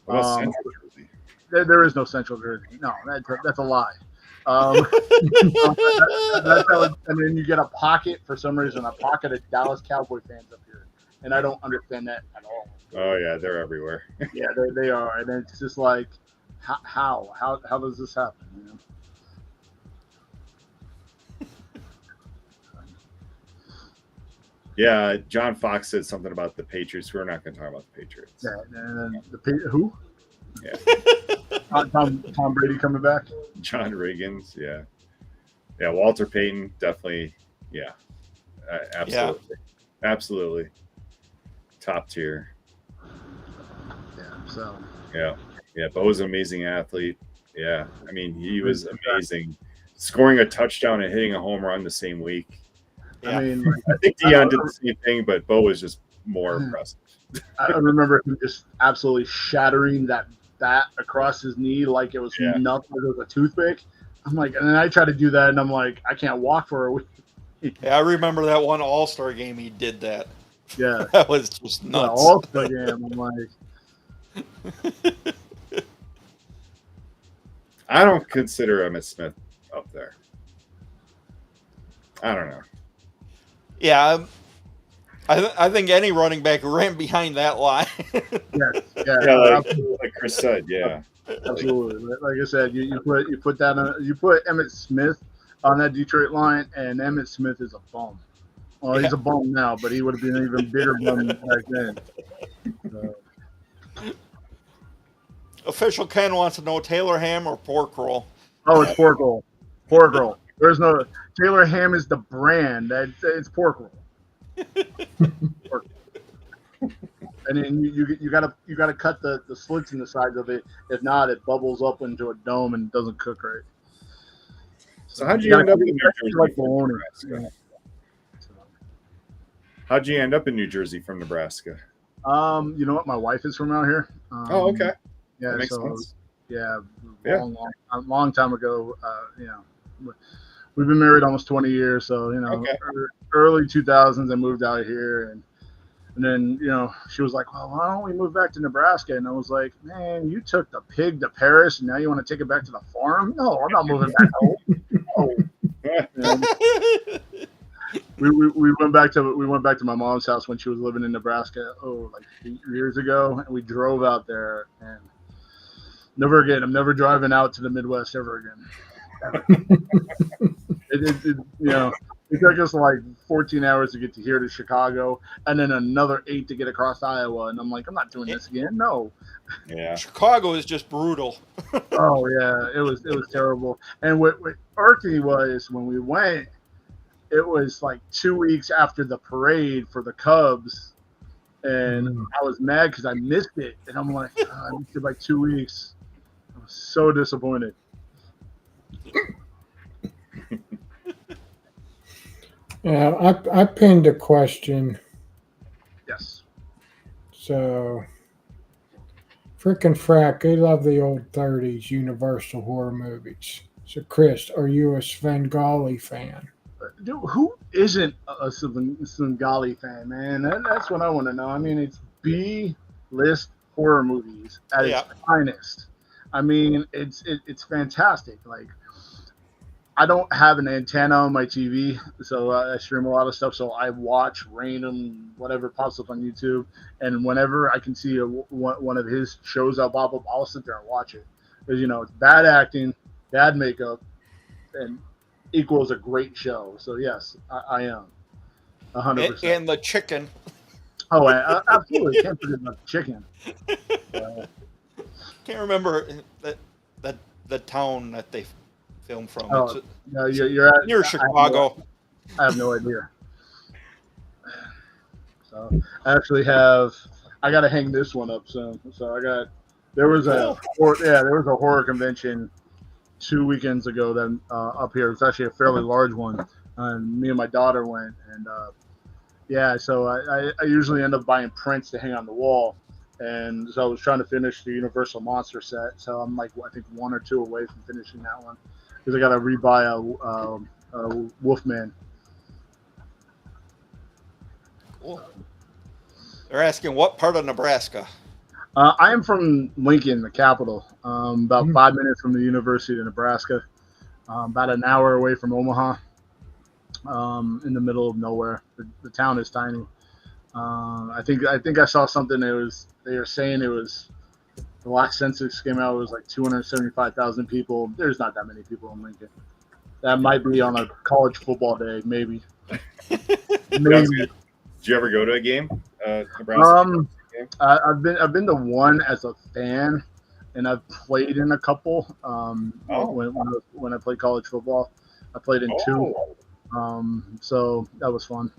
What about Central Jersey? There is no Central Jersey. No, that's a lie. And then you get a pocket, for some reason, a pocket of Dallas Cowboy fans up here. And I don't understand that at all. Oh, yeah, they're everywhere. Yeah, they are. And it's just like, how does this happen? You know? Yeah, John Fox said something about the Patriots. We're not going to talk about the Patriots. Yeah, and who? Yeah. Tom Brady coming back? John Riggins, yeah. Yeah, Walter Payton, definitely, yeah. Absolutely. Yeah. Absolutely. Top tier. Yeah, so. Yeah, Bo's an amazing athlete. Yeah, I mean, he was amazing. Scoring a touchdown and hitting a home run the same week. Yeah. I mean, I think Deion did the same thing, but Bo was just more impressive. I remember him just absolutely shattering that bat across his knee like it was nothing, like it was a toothpick. I'm like, and then I try to do that, and I'm like, I can't walk for a week. Yeah, I remember that one All-Star game he did that. Yeah. That was just nuts. All-Star game, I'm like. I don't consider Emmitt Smith up there. I don't know. Yeah, I think any running back who ran behind that line. Yeah, like Chris said, yeah. Absolutely. Like I said, you put Emmitt Smith on that Detroit line, and Emmitt Smith is a bum. Well, he's a bum now, but he would have been an even bigger bum back then. So. Official Ken wants to know Taylor ham or pork roll. Oh, it's pork roll. Pork roll. There's no Taylor ham is the brand. It's pork roll. Pork. And then you gotta cut the slits in the sides of it. If not, it bubbles up into a dome and doesn't cook right. So how'd you end up in New Jersey from Nebraska? How'd you end up in New Jersey from Nebraska? You know what? My wife is from out here. Oh, okay. Yeah, that makes sense. Yeah, long time ago. We've been married almost 20 years, so early 2000s I moved out here, and then she was like, well, why don't we move back to Nebraska? And I was like, man, you took the pig to Paris and now you want to take it back to the farm? No, I'm not moving back home. We went back to my mom's house when she was living in Nebraska like 8 years ago, and we drove out there, and never again. I'm never driving out to the Midwest ever again. It took us like 14 hours to get to here to Chicago, and then another 8 to get across Iowa. And I'm like, I'm not doing this again. No. Yeah. Chicago is just brutal. Oh yeah, it was terrible. And what irked me was when we went, it was like 2 weeks after the parade for the Cubs, and I was mad because I missed it. And I'm like, I missed it by 2 weeks. I was so disappointed. Yeah, I pinned a question. Yes. So, frickin' frack, they love the old 30s Universal horror movies. So, Chris, are you a Svengali fan? Dude, who isn't a Svengali fan, man? That's what I want to know. I mean, it's B-list horror movies at its finest. I mean, it's fantastic. Like, I don't have an antenna on my TV, so I stream a lot of stuff. So I watch random whatever pops up on YouTube, and whenever I can see one of his shows that pop up, I'll sit there and watch it. Because it's bad acting, bad makeup, and equals a great show. So yes, I am 100%. And the chicken. Oh, absolutely! Can't forget about the chicken. Can't remember the town that they filmed from. Oh, no, you're at, near Chicago. I have no idea. So I actually have. I got to hang this one up soon. So there was a horror convention 2 weekends ago that up here. It's actually a fairly large one, and me and my daughter went, and so I usually end up buying prints to hang on the wall, and so I was trying to finish the Universal Monster set. So I'm like, I think 1 or 2 away from finishing that one because I got to rebuy a Wolfman. Cool. They're asking what part of Nebraska. I am from Lincoln, the capital, about 5 minutes from the University of Nebraska, about an hour away from Omaha, in the middle of nowhere. The town is tiny. I think I saw something. They were saying it was the last census came out. It was like 275,000 people. There's not that many people in Lincoln. That might be on a college football day, maybe. Maybe. Did you ever go to a game, Nebraska? I've been to one as a fan, and I've played in a couple. When I played college football, I played in 2. So that was fun.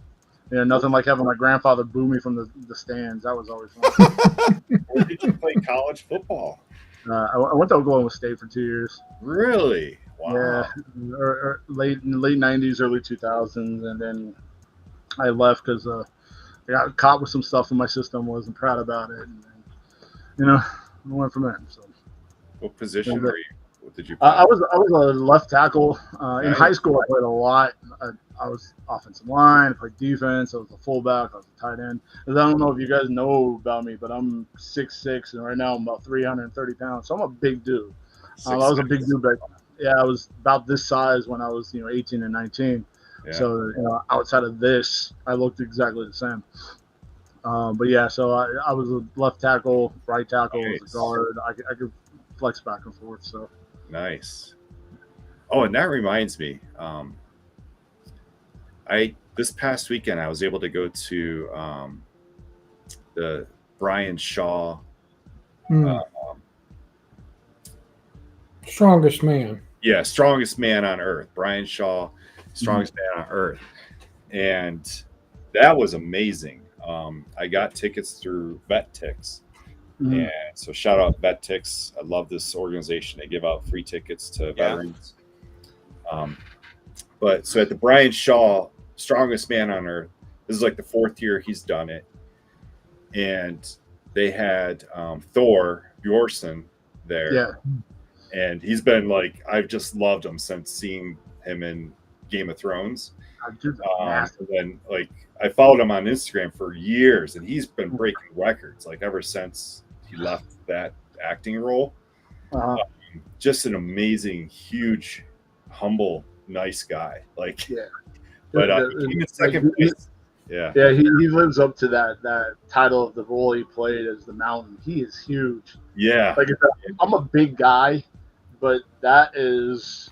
Yeah, nothing like having my grandfather boo me from the stands. That was always fun. Where did you play college football? I went to Oklahoma State for 2 years. Really? Wow. Yeah, or late 90s, early 2000s, and then I left because I got caught with some stuff in my system. Wasn't proud about it, and I went from there. So, what position were you? What did you play? I was a left tackle. In high school, I played a lot. I was offensive line. I played defense. I was a fullback. I was a tight end. I don't know if you guys know about me, but I'm 6'6", and right now I'm about 330 pounds. So I'm a big dude. I was a big dude back then. Yeah, I was about this size when I was 18 and 19. Yeah. So outside of this, I looked exactly the same. But yeah, so I was a left tackle, right tackle, nice. Was a guard. I could flex back and forth. So nice. Oh, and that reminds me. This past weekend I was able to go to the Brian Shaw Strongest Man. Yeah, Strongest Man on Earth. Brian Shaw, Strongest Man on Earth. And that was amazing. I got tickets through VetTix. And so shout out VetTix. I love this organization. They give out free tickets to veterans. But so at the Brian Shaw Strongest Man on Earth, this is like the 4th year he's done it. And they had Thor Bjornsson there. Yeah. And he's been like, I've just loved him since seeing him in Game of Thrones. And then I followed him on Instagram for years, and he's been breaking records ever since he left that acting role. Just an amazing, huge, humble, nice guy. But he came in second place. Yeah, he lives up to that title of the role he played as the Mountain. He is huge. Yeah, I'm a big guy, but that is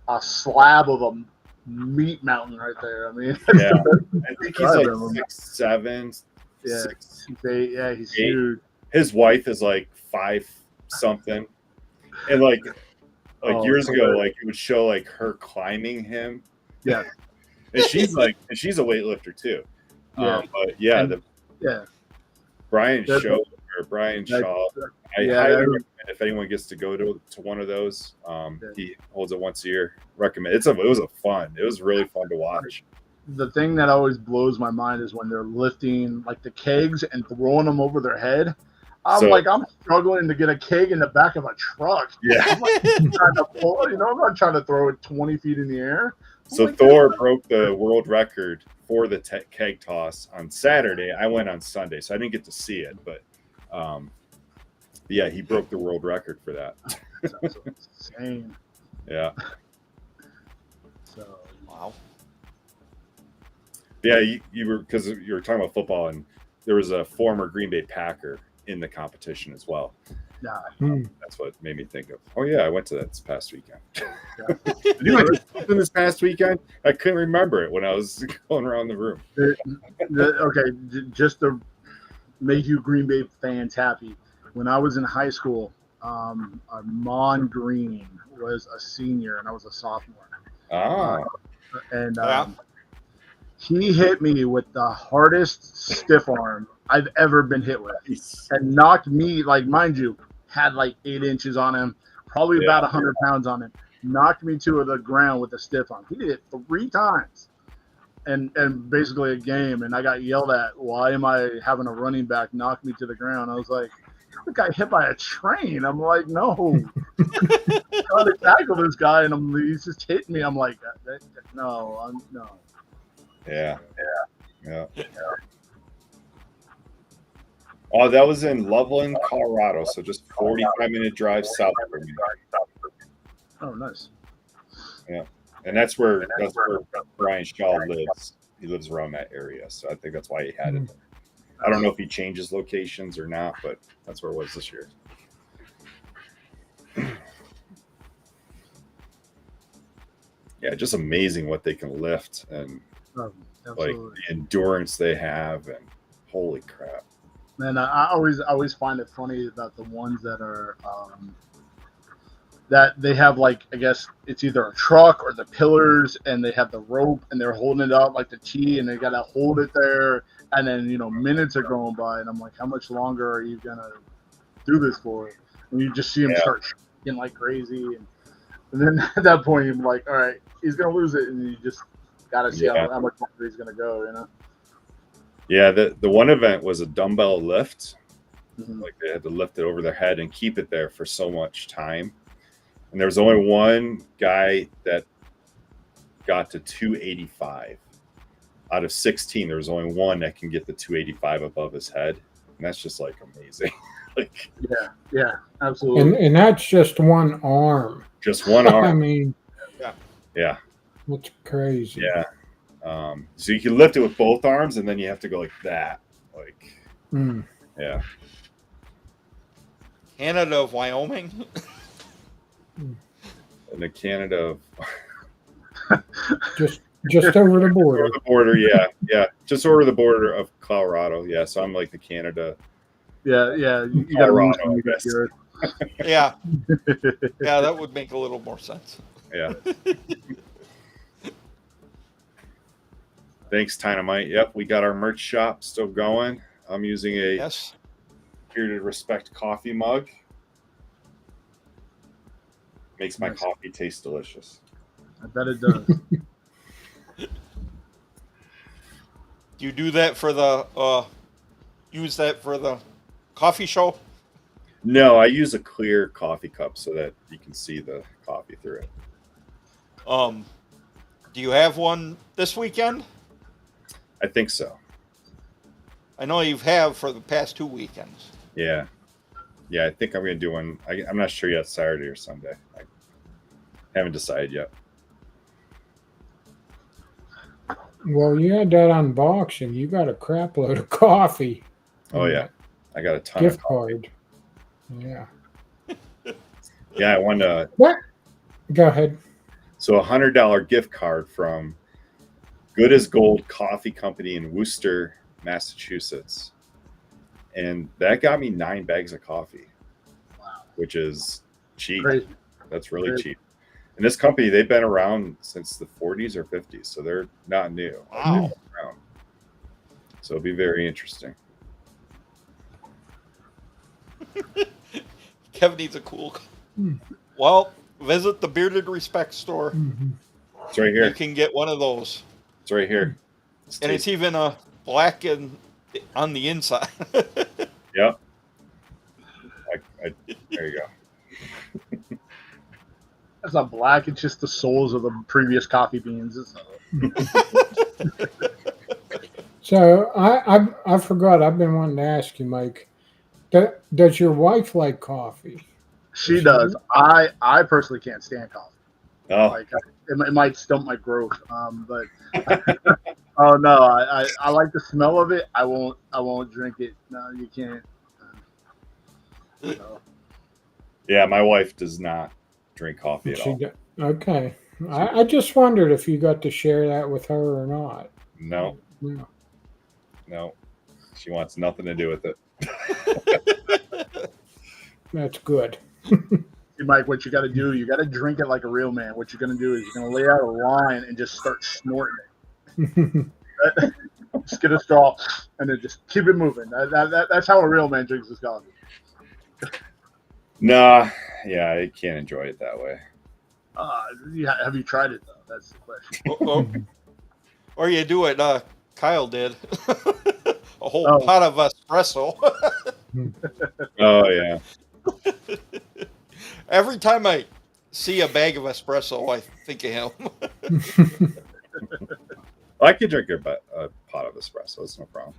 a slab of a meat mountain right there. I mean, Yeah. I think he's like Drive him. 6'7", yeah, 6. he's Eight. huge. His wife is like 5 something, and like Oh, years so ago, weird. like it would show like her climbing him, Yeah, and she's a weightlifter too. Yeah. But yeah, And- yeah, Brian That's- that- Shaw. I yeah, highly that- recommend if anyone gets to go to one of those. Yeah. He holds it once a year. Recommend. It was really fun to watch. the thing that always blows my mind is when they're lifting like the kegs and throwing them over their head. I'm struggling to get a keg in the back of a truck. Yeah. I'm like trying to pull, I'm not trying to throw it 20 feet in the air. So like, Thor broke the world record for the keg toss on Saturday. I went on Sunday, so I didn't get to see it, but yeah, he broke the world record for that. That's insane. Yeah. So Wow. Yeah, you were, because you were talking about football, and there was a former Green Bay Packer in the competition as well. yeah, That's what made me think of. Oh yeah, I went to that this past weekend. Did you do something this past weekend? I couldn't remember it when I was going around the room. just to make you Green Bay fans happy. When I was in high school, Armand Green was a senior and I was a sophomore. And he hit me with the hardest stiff arm I've ever been hit with, and knocked me, like, mind you, had like 8 inches on him, probably about 100 pounds on him, knocked me to the ground with a stiff arm. He did it 3 times, and basically a game, and I got yelled at. Why am I having a running back knock me to the ground? I was like, I got hit by a train. I'm like, no, trying to tackle this guy, and he's just hitting me. I'm like, no. Yeah. Oh, that was in Loveland, Colorado. So just 45-minute drive south from me. Oh, nice. Yeah, and that's where Brian Shaw lives. He lives around that area, so I think that's why he had it there. I don't know if he changes locations or not, but that's where it was this year. Yeah, just amazing what they can lift, and like Absolutely. the endurance they have, and holy crap. Man, I always find it funny about the ones that are that they have, like, I guess it's either a truck or the pillars, and they have the rope and they're holding it up like the T, and they gotta hold it there, and then minutes are going by, and I'm like, how much longer are you gonna do this for? And you just see him start shaking like crazy, and then at that point you're like, all right, he's gonna lose it, and you just gotta see how much longer he's gonna go, Yeah, the one event was a dumbbell lift. Mhm. Like they had to lift it over their head and keep it there for so much time. And there was only one guy that got to 285. Out of 16, there was only one that can get the 285 above his head. And that's just like amazing. Like, Yeah, absolutely. And that's just one arm. just one arm. I mean, Yeah. that's crazy. Yeah. So you can lift it with both arms, and then you have to go like that. Like, yeah. Canada of Wyoming. And the Canada Just over the border. over the border, yeah. Just over the border of Colorado. Yeah. So I'm like the Canada. Yeah, you gotta lose Colorado, when you I get guess. here. Yeah. Yeah, that would make a little more sense. Yeah. Thanks, Dynamite. Yep, we got our merch shop still going. I'm using a Yes. Bearded Respect coffee mug. Makes my Nice. coffee taste delicious. I bet it does. Do you do that for the use that for the coffee show? No, I use a clear coffee cup so that you can see the coffee through it. Do you have one this weekend? I think so. I know you've have for the past 2 weekends. Yeah. Yeah, I think I'm going to do one. I'm not sure yet, Saturday or Sunday. I haven't decided yet. Well, you had that unboxing. You got a crap load of coffee. Oh, in yeah. that I got a ton gift of coffee. card. Yeah. Yeah, I want to. What? Go ahead. So $100 gift card from Good as Gold Coffee Company in Worcester, Massachusetts. And that got me 9 bags of coffee, which is cheap. Crazy. That's really Crazy. cheap. And this company, they've been around since the 40s or 50s, so they're not new. Wow. So it'll be very interesting. Kevin needs a cool. Well, visit the Bearded Respect store. It's right here. You can get one of those. It's right here. And it's even black and on the inside. Yep. There you go. That's not black. It's just the souls of the previous coffee beans. So I forgot. I've been wanting to ask you, Mike. Does your wife like coffee? She does. I personally can't stand coffee. Oh, Like it might stump my growth. But oh no, I like the smell of it. I won't drink it. No, you can't. So. yeah. My wife does not drink coffee at all. Okay. I just wondered if you got to share that with her or not. No, Yeah. no. She wants nothing to do with it. That's good. Hey, Mike, what you got to do? You got to drink it like a real man. What you're gonna do is you're gonna lay out a line and just start snorting it. Just get a straw and then just keep it moving. That's how a real man drinks his coffee. Nah, yeah, I can't enjoy it that way. Have you tried it though? That's the question. Or you do it. Kyle did a whole pot of espresso. Oh yeah. Every time I see a bag of espresso, I think of him. I could drink a pot of espresso. It's no problem.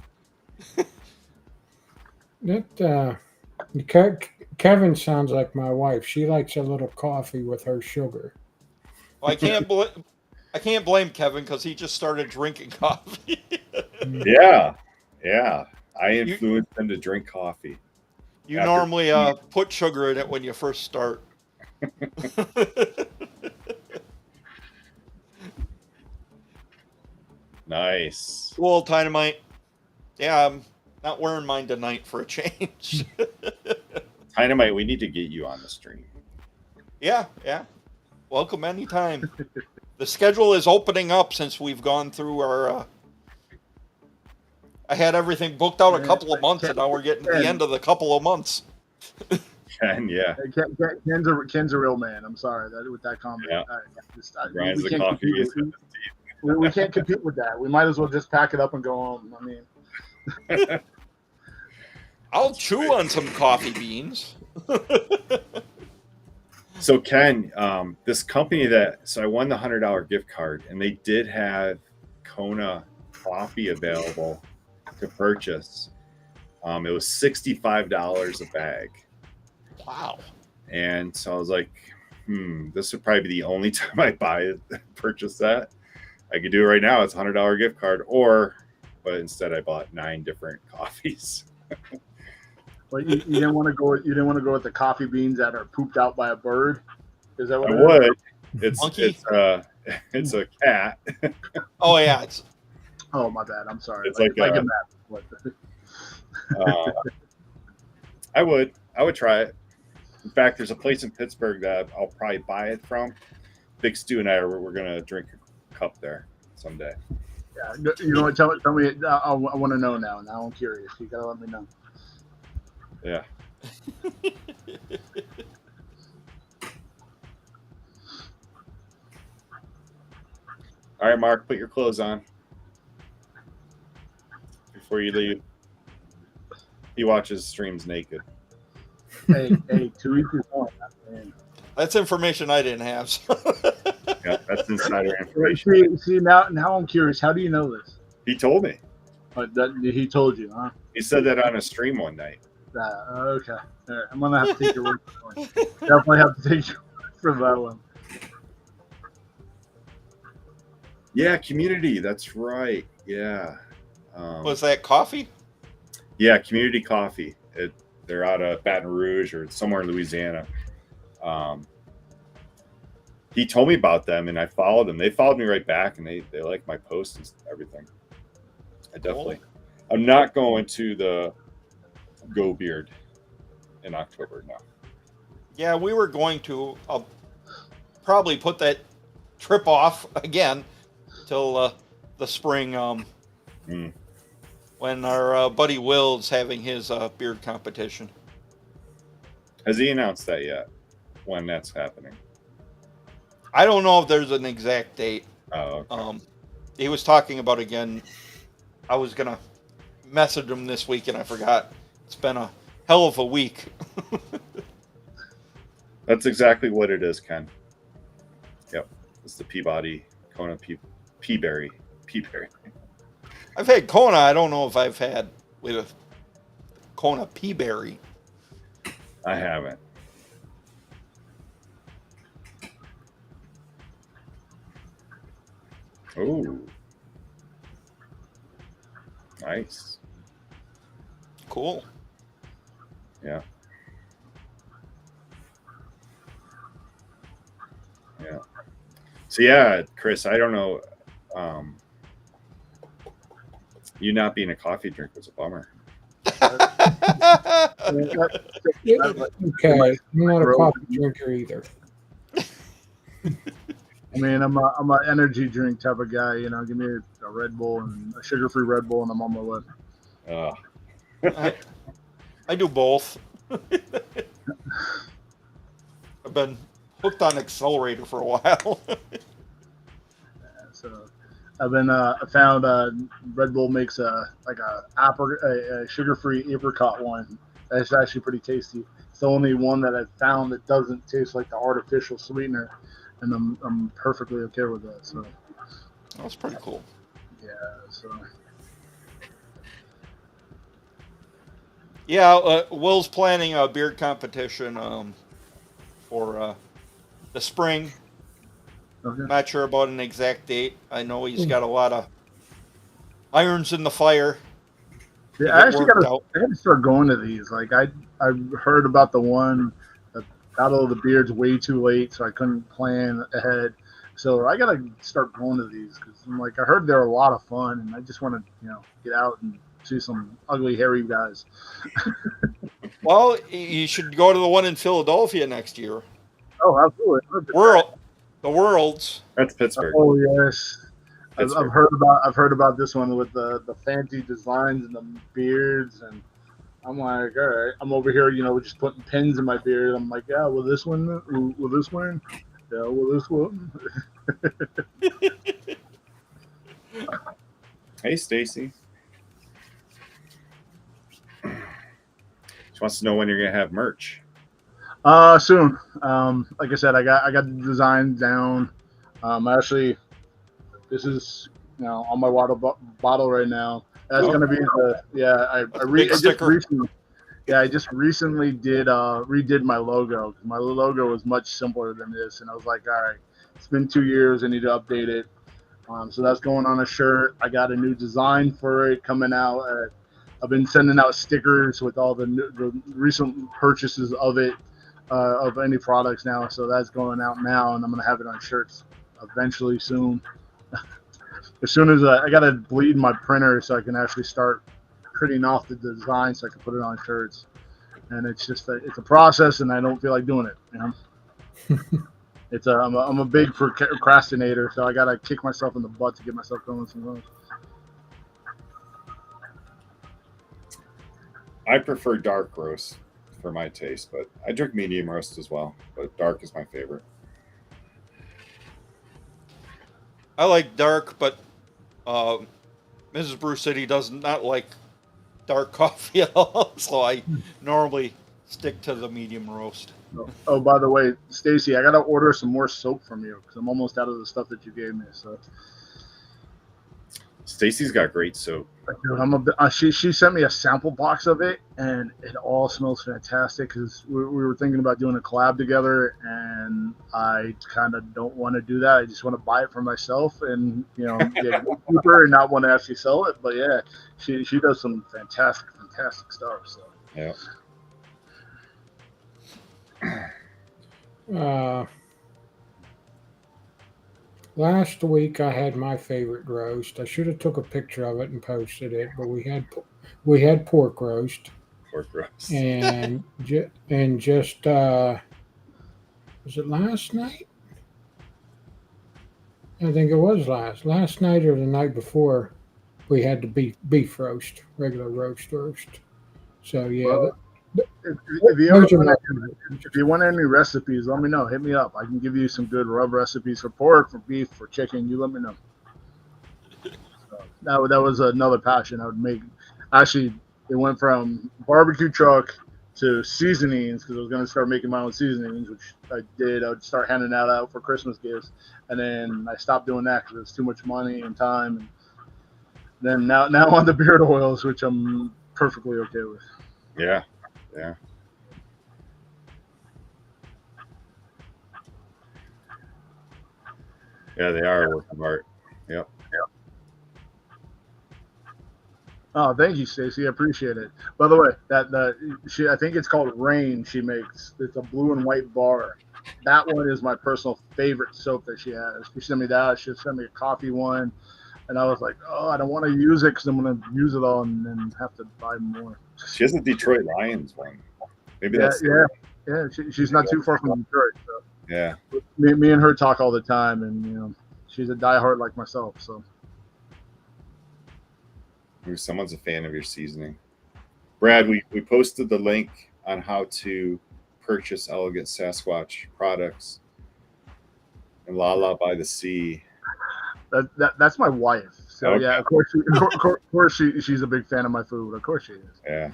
Kevin sounds like my wife. She likes a little coffee with her sugar. Well, I can't blame Kevin because he just started drinking coffee. Yeah. I influenced him to drink coffee. You normally put sugar in it when you first start. Nice. Well, Dynamite. Yeah, I'm not wearing mine tonight for a change. Dynamite, we need to get you on the stream. Yeah. Welcome anytime. The schedule is opening up since we've gone through our... I had everything booked out a couple of months, and now we're getting to the end of the couple of months. Ken, yeah. Ken's a real man. I'm sorry with that comment. Yeah. We can't compete with- we can't compete with that. We might as well just pack it up and go home. I mean, I'll chew on some coffee beans. So Ken, this company I won the $100 gift card, and they did have Kona coffee available to purchase. It was $65 a bag. Wow. And so I was like, this would probably be the only time I purchase that. I could do it right now. It's a $100 gift card, but instead I bought 9 different coffees. but you didn't want to go. You didn't want to go with the coffee beans that are pooped out by a bird. Is that what I it is? would. Monkey? It's a cat. Oh, yeah. Oh, my bad. I'm sorry. It's like a map. I would try it. In fact, there's a place in Pittsburgh that I'll probably buy it from. Big Stu and I we're gonna drink a cup there someday. Yeah, you know what? Tell me. I want to know now. Now I'm curious. You gotta let me know. Yeah. All right, Mark, put your clothes on before you leave. He watches streams naked. Hey, 2 weeks is one. That's information I didn't have. Yeah, that's insider information. See now I'm curious. How do you know this? He told me. He told you, huh? He said that on a stream one night. Okay. All right. I'm gonna have to take your word for it. Definitely have to take your word for that one. Yeah, Community. That's right. Yeah. Was that coffee? Yeah, Community Coffee. They're out of Baton Rouge or somewhere in Louisiana. he told me about them, and I followed them. They followed me right back, and they like my posts and everything. I definitely. Cool. I'm not going to the Go Beard in October. No. Yeah, we were going to. I'll probably put that trip off again till the spring. When our buddy Will's having his beard competition. Has he announced that yet? When that's happening? I don't know if there's an exact date. Oh, okay. He was talking about again. I was gonna message him this week and I forgot. It's been a hell of a week. That's exactly what it is, Ken. Yep, it's the Peabody Kona Peaberry. I've had Kona. I don't know if I've had with a Kona Peaberry. I haven't. Oh, nice. Cool. Yeah. Yeah. So yeah, Chris, I don't know. You not being a coffee drink was a bummer. Okay, I'm not a coffee drinker either. I mean, I'm a energy drink type of guy. You know, give me a Red Bull and a sugar-free Red Bull, and I'm on my way. I do both. I've been hooked on Accelerator for a while. So I've been I found Red Bull makes a sugar-free apricot one. That's actually pretty tasty. It's the only one that I've found that doesn't taste like the artificial sweetener, and I'm perfectly okay with that. So That's pretty cool. yeah. So Yeah, Will's planning a beard competition for the spring. okay. Not sure about an exact date. I know he's got a lot of irons in the fire. Yeah, I actually got to start going to these. Like I heard about the one, the Battle of the Beards, way too late, so I couldn't plan ahead. So I got to start going to these because I'm like I heard they're a lot of fun, and I just want to get out and see some ugly hairy guys. Well, you should go to the one in Philadelphia next year. Oh, absolutely. The Worlds. That's Pittsburgh. Oh yes. Pittsburgh. I've heard about this one with the fancy designs and the beards, and I'm like, all right. I'm over here, just putting pins in my beard. I'm like, yeah, will this one? Will this one? Yeah, will this one? Hey, Stacy. She wants to know when you're gonna have merch. Soon. Like I said, I got the design down. Actually, this is on my water bottle right now. That's gonna be I just recently redid my logo. My logo was much simpler than this, and I was like, all right, it's been 2 years. I need to update it. So that's going on a shirt. I got a new design for it coming out. I've been sending out stickers with all the recent purchases of it, of any products now. So that's going out now, and I'm gonna have it on shirts eventually soon. As soon as I gotta bleed my printer so I can actually start printing off the design so I can put it on shirts. And it's just it's a process, and I don't feel like doing it. I'm a big procrastinator, so I gotta kick myself in the butt to get myself going sometimes. I prefer dark roast for my taste, but I drink medium roast as well. But dark is my favorite. I like dark, but Mrs. Bruce City does not like dark coffee at all, so I normally stick to the medium roast. Oh, by the way, Stacy, I gotta order some more soap from you because I'm almost out of the stuff that you gave me. So Stacy's got great soap. She sent me a sample box of it, and it all smells fantastic. Because we were thinking about doing a collab together, and I kind of don't want to do that. I just want to buy it for myself, and get it cheaper, and not want to actually sell it. But yeah, she does some fantastic stuff. So Yeah. Last week I had my favorite roast. I should have took a picture of it and posted it, but we had pork roast Pork roast. and just was it last night? I think it was last night or the night before. We had the beef roast, regular roast. So yeah, Well, if you ever those are want my if you want any recipes, let me know. Hit me up. I can give you some good rub recipes for pork, for beef, for chicken. You let me know. So that was another passion I would make. Actually, it went from barbecue truck to seasonings because I was going to start making my own seasonings, which I did. I would start handing that out for Christmas gifts, and then I stopped doing that because it was too much money and time. And then now on the beard oils, which I'm perfectly okay with. Yeah. Yeah, they are a work of art. Yep. Oh, thank you, Stacy. I appreciate it. By the way, I think it's called Rain. She makes it's a blue and white bar. That one is my personal favorite soap that she has. She sent me that. She sent me a coffee one, and I was like, oh, I don't want to use it because I'm going to use it all and then have to buy more. She has a Detroit Lions one. Maybe Yeah, that's yeah. She's not too far from Detroit. So yeah. me and her talk all the time, and she's a diehard like myself. So. Maybe someone's a fan of your seasoning. Brad, we posted the link on how to purchase Elegant Sasquatch products and Lala by the Sea. That's my wife. So Okay. yeah, of course she's a big fan of my food. Of course she is. Yeah.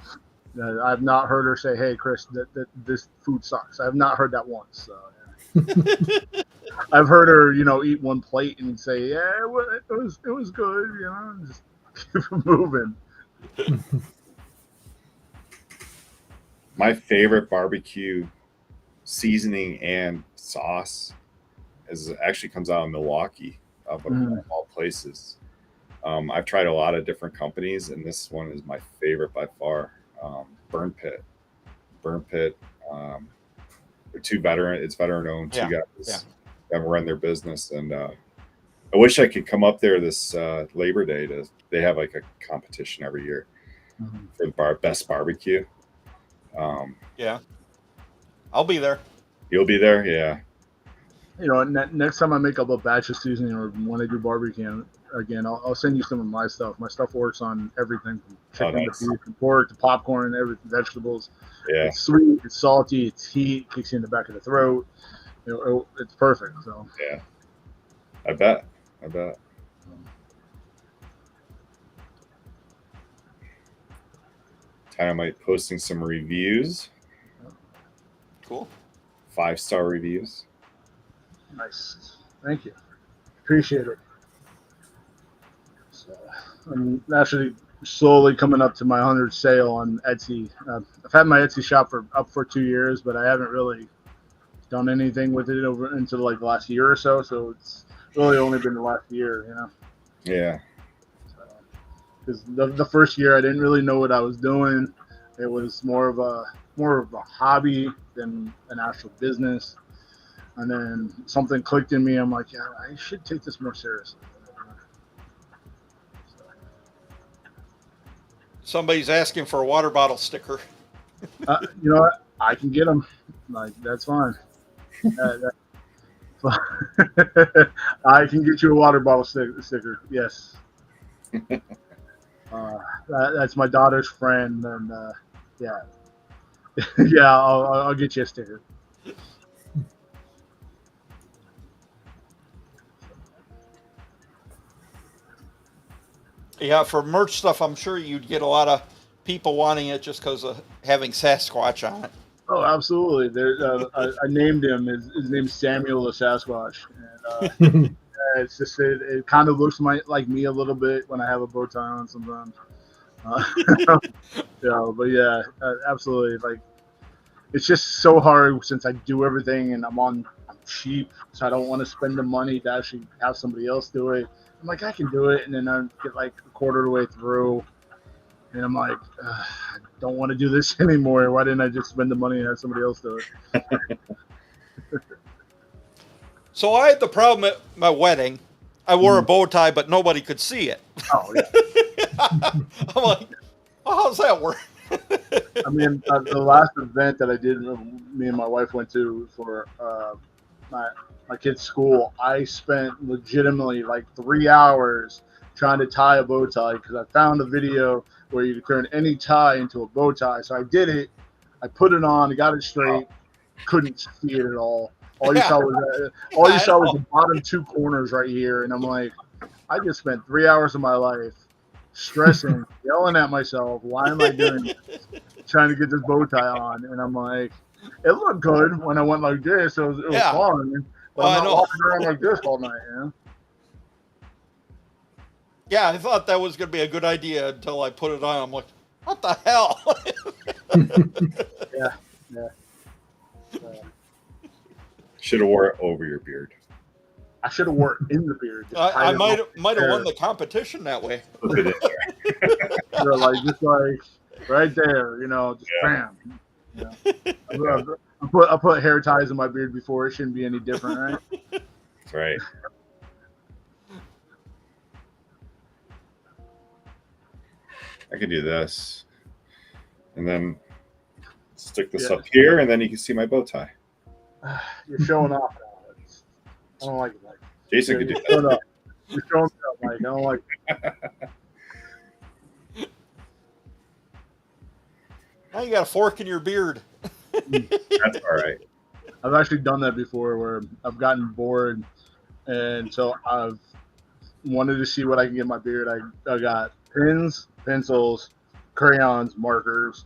I've not heard her say, "Hey, Chris, that this food sucks." I've not heard that once. So, yeah. I've heard her, eat one plate and say, "Yeah, it was good," and just keep it moving. My favorite barbecue seasoning and sauce actually comes out of Milwaukee, of all places. I've tried a lot of different companies, and this one is my favorite by far. Burn Pit. They're two veteran. It's veteran owned. Two guys that run their business, and I wish I could come up there this Labor Day. They have like a competition every year for the best barbecue. Yeah, I'll be there. You'll be there, yeah. Next time I make up a batch of seasoning or when I do barbecue again, I'll send you some of my stuff. My stuff works on everything from chicken nice. to beef to pork to popcorn, everything, vegetables. Yeah. It's sweet, it's salty, it's heat, kicks you in the back of the throat. It's perfect. So yeah, I bet. Dynamite posting some reviews. Cool. 5-star reviews. Nice. Thank you. Appreciate it. So, I'm actually slowly coming up to my 100 sale on Etsy. I've had my Etsy shop up for 2 years, but I haven't really done anything with it over into like the last year or so. So it's really only been the last year, Yeah. Because the first year I didn't really know what I was doing. It was more of a hobby than an actual business. And then something clicked in me. I'm like, yeah, I should take this more seriously. Somebody's asking for a water bottle sticker. You know what? I can get them. Like, that's fine. I can get you a water bottle sticker. Yes. That's my daughter's friend, and yeah, yeah, I'll get you a sticker. Yeah, for merch stuff, I'm sure you'd get a lot of people wanting it just because of having Sasquatch on it. Oh, absolutely. I named him. His name's Samuel the Sasquatch, and it's just it kind of looks like me a little bit when I have a bow tie on sometimes. But yeah, absolutely. Like, it's just so hard since I do everything and I'm cheap, so I don't want to spend the money to actually have somebody else do it. I'm like, I can do it, and then I get like a quarter of the way through, and I'm like, I don't want to do this anymore. Why didn't I just spend the money and have somebody else do it? So I had the problem at my wedding. I wore a bow tie, but nobody could see it. Oh, yeah. I'm like, well, how's that work? I mean, the last event that I did, me and my wife went to for my kid's school, I spent legitimately like 3 hours trying to tie a bow tie because I found a video where you could turn any tie into a bow tie. So I did it. I put it on, got it straight, couldn't see it at all. All you saw was the bottom two corners right here, and I'm like, I just spent 3 hours of my life stressing, yelling at myself. Why am I doing this? Trying to get this bow tie on, and I'm like, it looked good when I went like this. It was fun, but I'm not walking around like this all night, you know? Yeah, I thought that was going to be a good idea until I put it on. I'm like, what the hell? Yeah. Should have wore it over your beard. I should have wore it in the beard. I might have won the competition that way. Put it in there. just like right there, just bam. I put hair ties in my beard before. It shouldn't be any different, right? That's right. I could do this, and then stick this up here, and then you can see my bow tie. You're showing off now. I don't like it. Like Jason could do that. You're showing up, Mike. I don't like it. Now you got a fork in your beard. That's all right. I've actually done that before where I've gotten bored, and so I've wanted to see what I can get in my beard. I got pins, pencils, crayons, markers.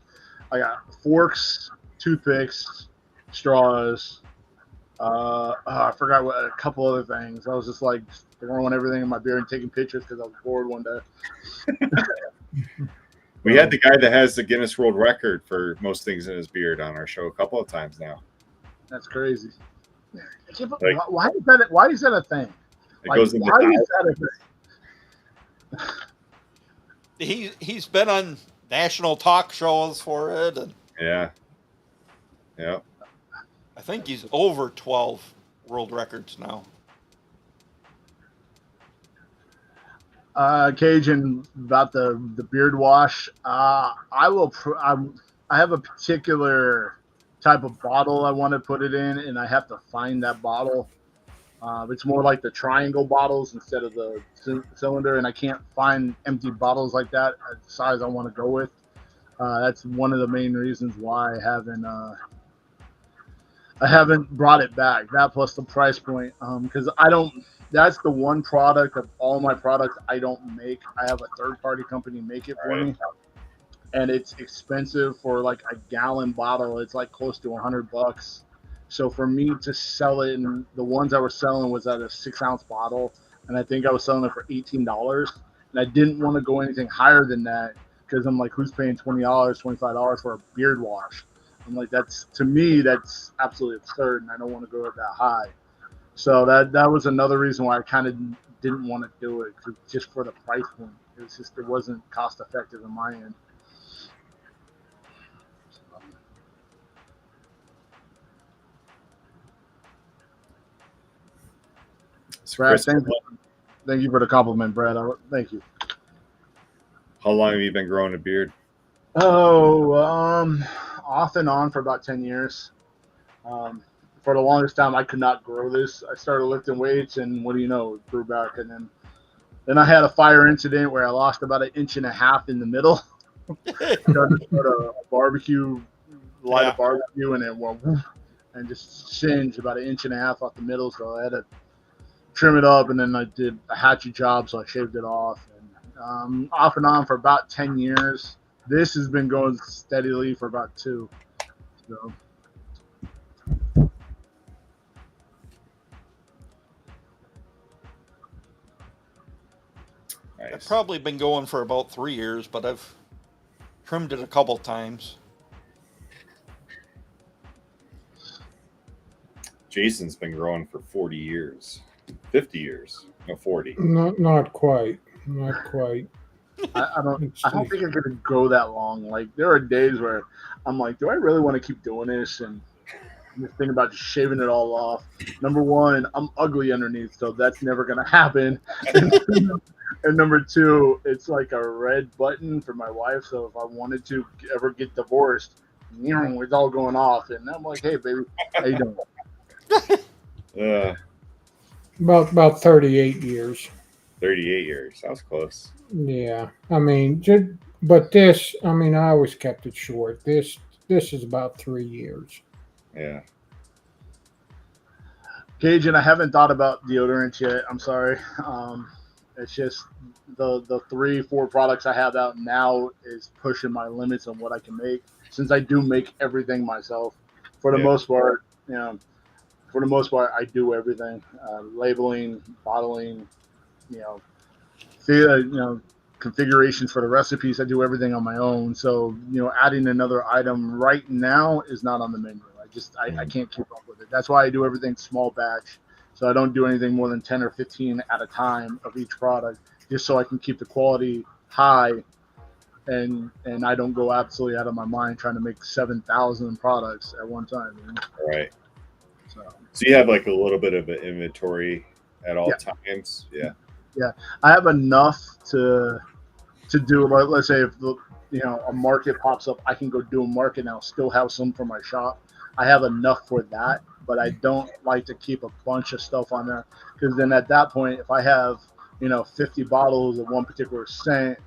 I got forks, toothpicks, straws. I forgot a couple other things. I was just like throwing everything in my beard and taking pictures because I was bored one day. We had the guy that has the Guinness World Record for most things in his beard on our show a couple of times now. That's crazy. Why is that a thing? It goes in why is that a thing? He's been on national talk shows for it, and yeah. I think he's over 12 world records now. Cajun, about the beard wash. I have a particular type of bottle I want to put it in, and I have to find that bottle. It's more like the triangle bottles instead of the cylinder, and I can't find empty bottles like that at the size I want to go with. That's one of the main reasons why I haven't brought it back. That plus the price point, because that's the one product of all my products I don't make. I have a third-party company make it for me, and it's expensive for like a gallon bottle. It's like close to $100. So for me to sell it, and the ones I was selling was at a 6-ounce bottle, and I think I was selling it for $18. And I didn't want to go anything higher than that because I'm like, who's paying $20, $25 for a beard wash? I'm like, to me, that's absolutely absurd, and I don't want to go that high. So that was another reason why I kind of didn't want to do it, just for the price point. It wasn't cost effective on my end. Brad, thank you for the compliment, Brad. Thank you. How long have you been growing a beard? Oh, off and on for about 10 years. For the longest time, I could not grow this. I started lifting weights, and what do you know, it grew back. And then I had a fire incident where I lost about 1.5 inches in the middle. Started to put a barbecue, light a barbecue, and it went woof, and just singed about 1.5 inches off the middle. So I had to trim it up, and then I did a hatchet job, so I shaved it off. And off and on for about 10 years. This has been going steadily for about 2. So. Nice. I've probably been going for about 3 years, but I've trimmed it a couple times. Jason's been growing for 40 years. 50 years. No, 40. Not quite. Not quite. I don't think I could go that long. Like, there are days where I'm like, do I really want to keep doing this? And I'm just thinking about just shaving it all off. Number one, I'm ugly underneath, so that's never gonna happen. And number two, it's like a red button for my wife. So if I wanted to ever get divorced, it's all going off. And I'm like, hey, baby, how you doing? About 38 years. 38 years. That was close. Yeah, I mean, but this, I mean, I always kept it short. This is about 3 years. Yeah. Gage, and I haven't thought about deodorant yet. I'm sorry. It's just the 3-4 products I have out now is pushing my limits on what I can make. Since I do make everything myself, for the most part, I do everything: labeling, bottling, configurations for the recipes. I do everything on my own. So adding another item right now is not on the menu. I can't keep up with it. That's why I do everything small batch. So I don't do anything more than 10 or 15 at a time of each product, just so I can keep the quality high, and I don't go absolutely out of my mind trying to make 7,000 products at one time. Right. So you have like a little bit of an inventory at all times. Yeah. Yeah, I have enough to do. Let's say if a market pops up, I can go do a market and I'll still have some for my shop. I have enough for that, but I don't like to keep a bunch of stuff on there, because then at that point, if I have 50 bottles of one particular scent,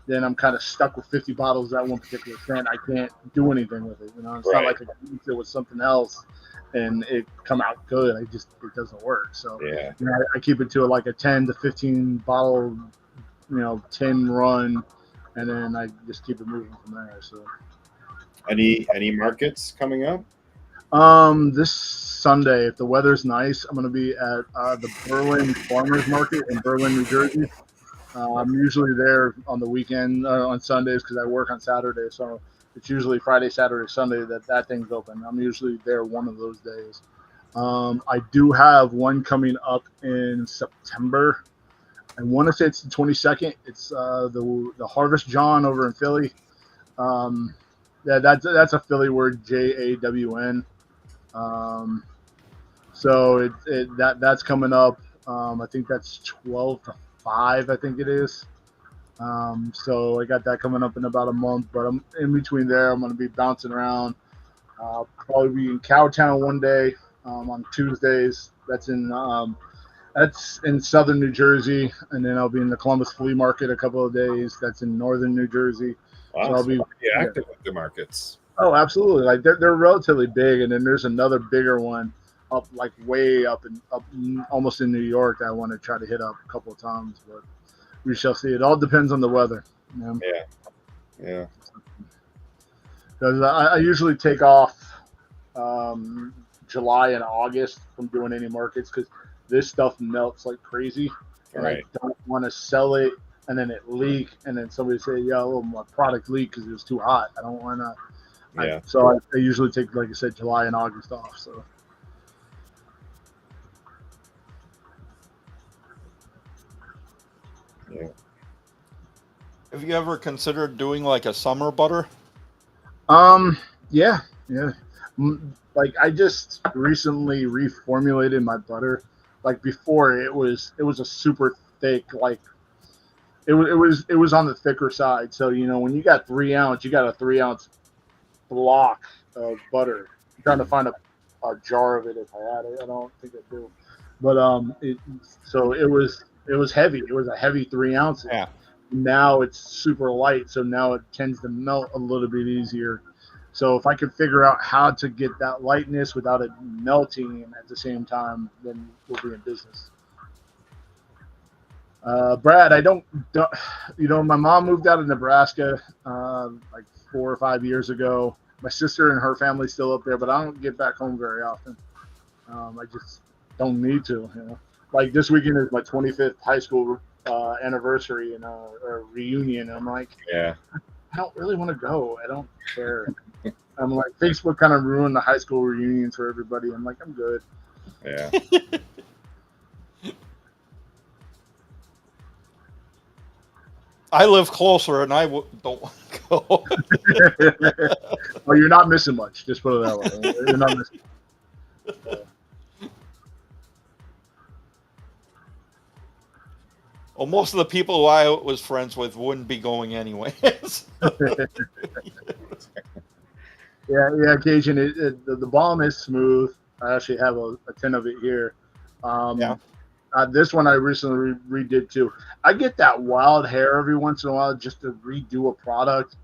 then I'm kind of stuck with 50 bottles of that one particular scent. I can't do anything with it. It's not like I can use it with something else and it come out good. It doesn't work. So I keep it to like a 10 to 15 bottle, 10 run, and then I just keep it moving from there. So any markets coming up? This Sunday, if the weather's nice, I'm going to be at the Berlin Farmers Market in Berlin, New Jersey. I'm usually there on the weekend, on Sundays, because I work on Saturday. So it's usually Friday, Saturday, Sunday that thing's open. I'm usually there one of those days. I do have one coming up in September. I want to say it's the 22nd. It's the Harvest John over in Philly. That's a Philly word, JAWN. So that's coming up. I think that's 12 to 5. I think it is. So I got that coming up in about a month. But I'm in between there. I'm going to be bouncing around. Probably be in Cowtown one day on Tuesdays. That's in southern New Jersey, and then I'll be in the Columbus Flea Market a couple of days. That's in northern New Jersey. Wow, so I'll be active with the markets. Oh, absolutely! Like they're relatively big, and then there's another bigger one up way up almost in New York that I want to try to hit up a couple of times, but we shall see. It all depends on the weather. Yeah. Because I usually take off July and August from doing any markets, because this stuff melts like crazy, and I don't want to sell it and then it leak, and then somebody say, my product leaked because it was too hot. I don't want to. So I usually take, like I said, July and August off. So. Yeah. Have you ever considered doing like a summer butter? Yeah. Like I just recently reformulated my butter. Like before, it was a super thick, like it was on the thicker side. So when you got 3 ounce, you got a 3 ounce block of butter. I'm trying to find a jar of it if I had it. I don't think I do, but it was heavy. It was a heavy 3 ounces. Yeah. Now it's super light, so now it tends to melt a little bit easier. So if I could figure out how to get that lightness without it melting at the same time, then we'll be in business. Brad, I don't, my mom moved out of Nebraska like 4 or 5 years ago. My sister and her family's still up there, but I don't get back home very often. I just don't need to. Like this weekend is my 25th high school anniversary and or reunion. And I'm like, I don't really want to go. I don't care. I'm like, Facebook kind of ruined the high school reunions for everybody. I'm like, I'm good. Yeah. I live closer, and I don't want to go. Well, you're not missing much. Just put it that way. You're not missing. Well, most of the people who I was friends with wouldn't be going anyways. Yeah, Cajun. The balm is smooth. I actually have a tin of it here. Yeah. This one I recently redid too. I get that wild hair every once in a while just to redo a product,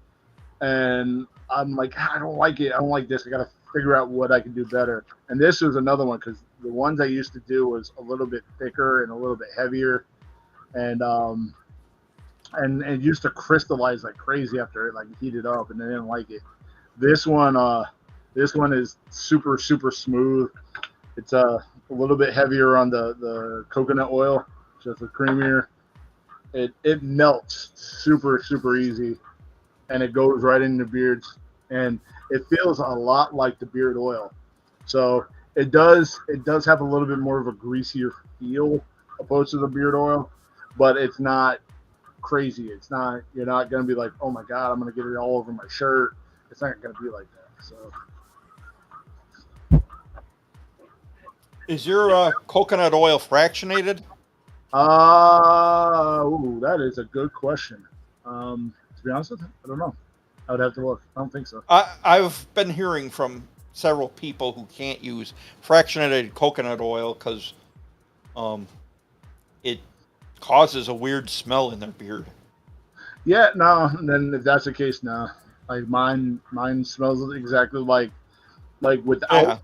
and I'm like, I don't like it. I don't like this. I got to figure out what I can do better. And this was another one because the ones I used to do was a little bit thicker and a little bit heavier, and it used to crystallize like crazy after it like heated up, and I didn't like it. This one is super smooth. It's a little bit heavier on the coconut oil, just a creamier. It melts super easy, and it goes right in the beards, and it feels a lot like the beard oil. So it does have a little bit more of a greasier feel opposed to the beard oil, but it's not crazy. It's not, you're not going to be like, oh my God, I'm going to get it all over my shirt. It's not going to be like that. So Is your coconut oil fractionated? that is a good question. To be honest with you, I don't know. I would have to look. I don't think so. I've been hearing from several people who can't use fractionated coconut oil because it causes a weird smell in their beard. Yeah, no. And then if that's the case, no. Like mine smells exactly like without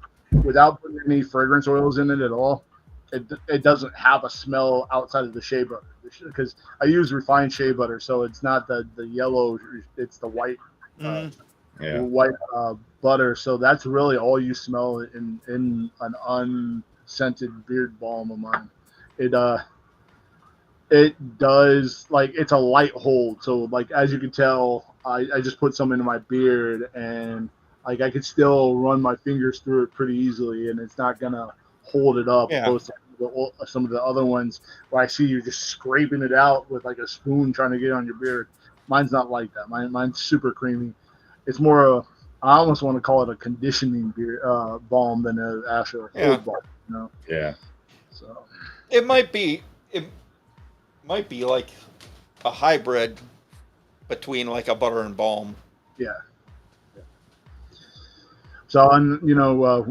putting any fragrance oils in it at all. It doesn't have a smell outside of the shea butter because I use refined shea butter, so it's not the yellow, it's the white white butter. So that's really all you smell in an unscented beard balm of mine. It does, like, it's a light hold. So like as you can tell, I just put some into my beard, and like I could still run my fingers through it pretty easily, and it's not gonna hold it up. Opposed to some of the other ones where I see you just scraping it out with like a spoon trying to get on your beard. Mine's not like that. Mine's super creamy. It's more I almost want to call it a conditioning beard balm than an actual hold balm. You know? Yeah. So it might be like a hybrid between like a butter and balm. Yeah. So, and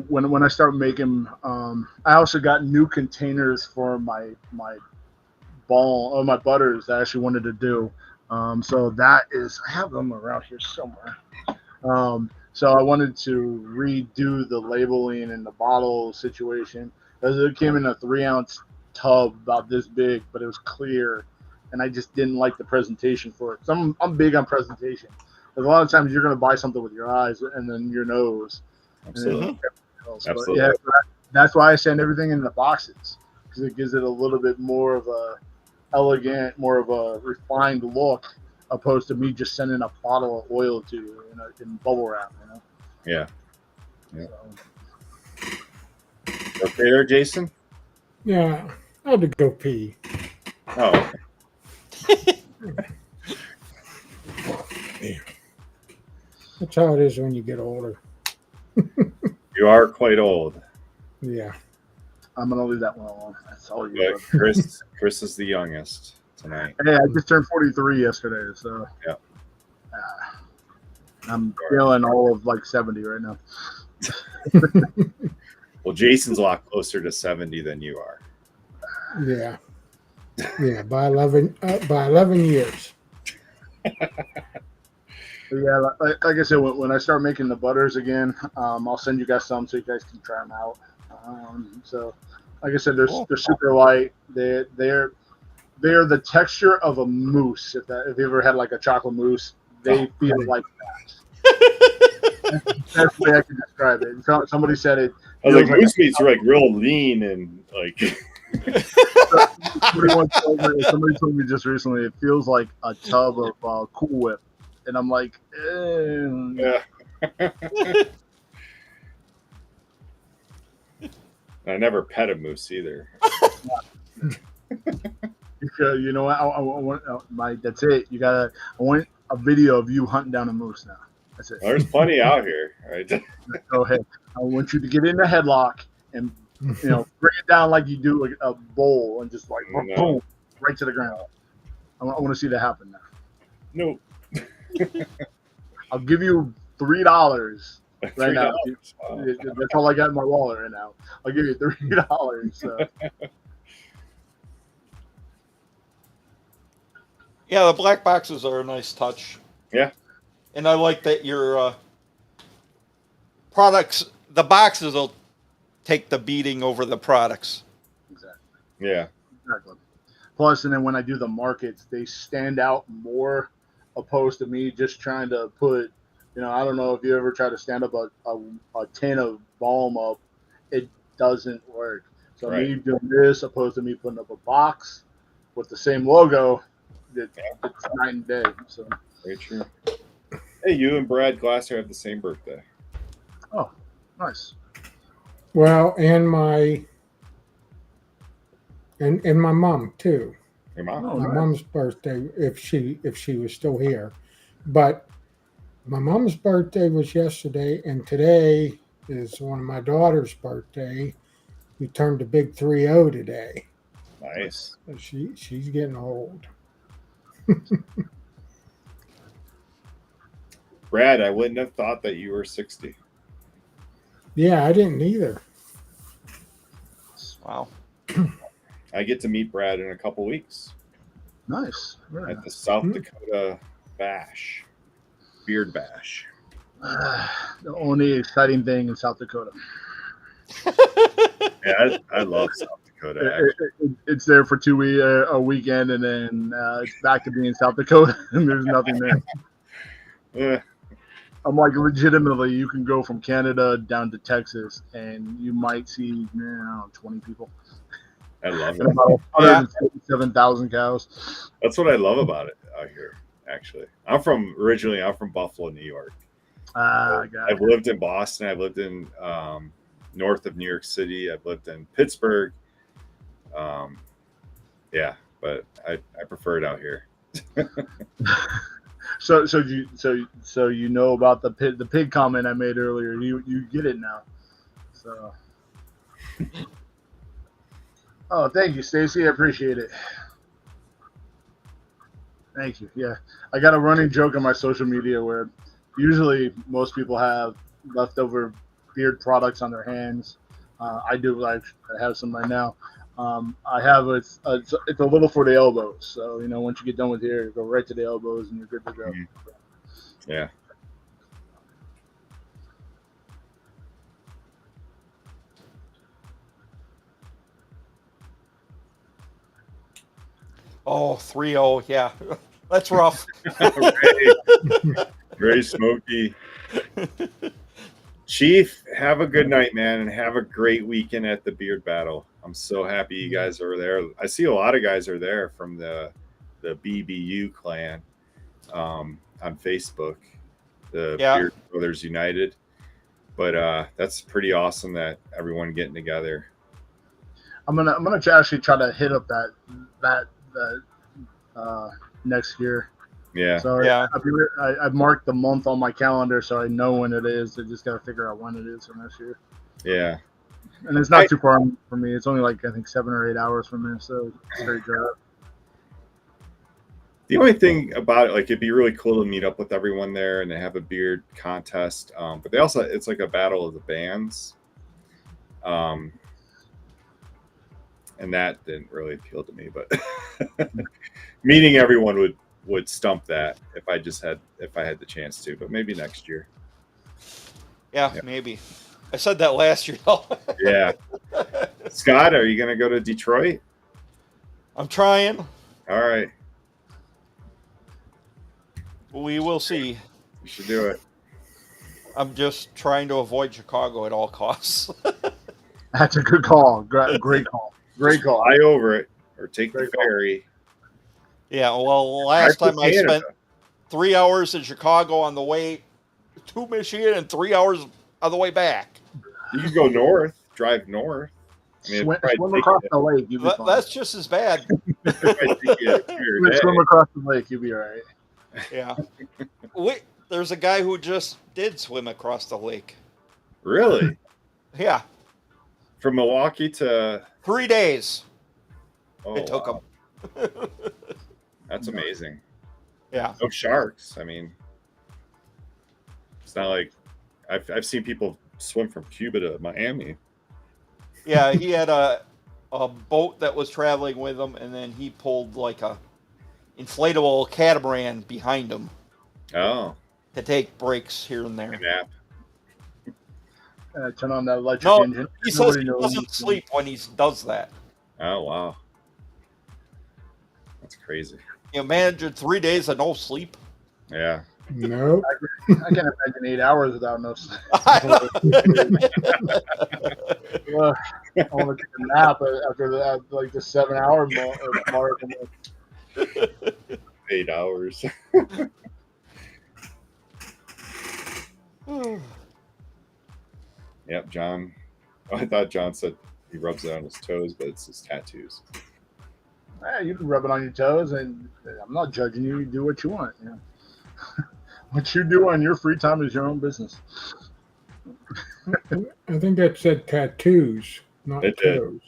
when I start making, I also got new containers for my balm or my butters that I actually wanted to do. So that is, I have them around here somewhere. So I wanted to redo the labeling and the bottle situation because it came in a 3-ounce tub about this big, but it was clear, and I just didn't like the presentation for it. So I'm big on presentation. Because a lot of times you're going to buy something with your eyes and then your nose. Absolutely. But yeah, that's why I send everything in the boxes, because it gives it a little bit more of a elegant, more of a refined look, opposed to me just sending a bottle of oil to you in bubble wrap. Yeah. Okay there, Jason? Yeah, I had to go pee. Oh. That's how it is when you get older. You are quite old. Yeah. I'm gonna leave that one alone. That's all you. But Chris is the youngest tonight. Hey, I just turned 43 yesterday, so yeah. I'm feeling all of like 70 right now. Well, Jason's a lot closer to 70 than you are. Yeah. Yeah, by 11 years. Yeah, like I said, when I start making the butters again, I'll send you guys some so you guys can try them out. So, like I said, they're super light. They're the texture of a mousse. If you ever had like a chocolate mousse, they feel like that. That's the way I can describe it. Somebody said it. I was like, mousse meats are like real lean and like. Somebody told me just recently it feels like a tub of Cool Whip, and I'm like, Yeah. I never pet a moose either. You know what? I want that's it. I want a video of you hunting down a moose now. That's it. There's plenty out here. Right? Go ahead. I want you to get in the headlock and bring it down like you do like a bowl and just like No. boom, right to the ground. I want to see that happen now. Nope. I'll give you $3 right now. Wow. That's all I got in my wallet right now. I'll give you $3. So. Yeah, the black boxes are a nice touch. Yeah. And I like that your products, the boxes will take the beating over the products. Exactly. Yeah. Exactly. Plus, and then when I do the markets, they stand out more opposed to me just trying to put, I don't know if you ever try to stand up a tin of balm up. It doesn't work. So Right. me doing this opposed to me putting up a box with the same logo, it's night and day. So Very true. Hey, you and Brad Glasser have the same birthday. Oh, nice. Well, and my mom too. Your mom. Oh, My nice. mom's birthday, if she was still here, but my mom's birthday was yesterday, and today is one of my daughter's birthday. We turned the big 3-0 today. Nice. So she's getting old. Brad, I wouldn't have thought that you were 60. Yeah, I didn't either. Wow. I get to meet Brad in a couple weeks Nice. Very at nice. the South Dakota Bash, Beard Bash. The only exciting thing in South Dakota. Yeah, I love South Dakota. Actually. It's there for a weekend, and then it's back to being South Dakota, and there's nothing there. Eh, I'm like, legitimately, you can go from Canada down to Texas, and you might see 20 people. I love And it. about 157,000 cows. That's what I love about it out here. Actually, I'm from Buffalo, New York. I got I've lived in Boston. I've lived in north of New York City. I've lived in Pittsburgh. Yeah, but I prefer it out here. So you know about the pig comment I made earlier. You get it now. So. Oh, thank you, Stacy. I appreciate it. Thank you. Yeah, I got a running joke on my social media where usually most people have leftover beard products on their hands. I do. I have some right now. I have it's a little for the elbows. So once you get done with here, go right to the elbows and you're good to go. Yeah. Oh, 3-0. Yeah. That's rough. Very smoky. Chief, have a good night, man, and have a great weekend at the Beard Battle. I'm so happy you guys are there. I see a lot of guys are there from the BBU clan on Facebook, the Beard Brothers United. But that's pretty awesome that everyone getting together. I'm gonna actually try to hit up that next year. Yeah. So Yeah. I've marked the month on my calendar, so I know when it is. I just got to figure out when it is for next year. Yeah. And it's not too far for me. It's only like I think 7 or 8 hours from here, so it's straight drive. The only thing about it, like, it'd be really cool to meet up with everyone there, and they have a beard contest. But they also, it's like a battle of the bands. And that didn't really appeal to me, but meeting everyone would stump that if I had the chance to, but maybe next year. Yeah, maybe. I said that last year, though. Yeah. Scott, are you going to go to Detroit? I'm trying. All right. We will see. You should do it. I'm just trying to avoid Chicago at all costs. That's a good call. Great call. Great call. Fly over it or take the ferry. Yeah, well, last time I spent 3 hours in Chicago on the way to Michigan and 3 hours on the way back. You could go north, drive north. I mean, swim across the lake. You'll be fine. That's just as bad. Swim across the lake. You'll be all right. Yeah. There's a guy who just did swim across the lake. Really? Yeah. From Milwaukee to 3 days oh, it took wow. them. That's amazing. Yeah. No sharks. I mean, it's not like I've seen people swim from Cuba to Miami. Yeah, he had a boat that was traveling with him, and then he pulled like a inflatable catamaran behind him Oh, to take breaks here and a there. nap. Turn on that electric No, engine. he says Nobody he knows. doesn't sleep when he does that. Oh, wow. That's crazy. You imagine 3 days of no sleep? Yeah. Nope. I can't imagine 8 hours without no sleep. I want to take a nap after that, like the 7 hour mark. 8 hours. Yep, John. I thought John said he rubs it on his toes, but it's his tattoos. Yeah, you can rub it on your toes, and I'm not judging you. You do what you want. You know? What you do on your free time is your own business. I think that said tattoos, not It did. toes.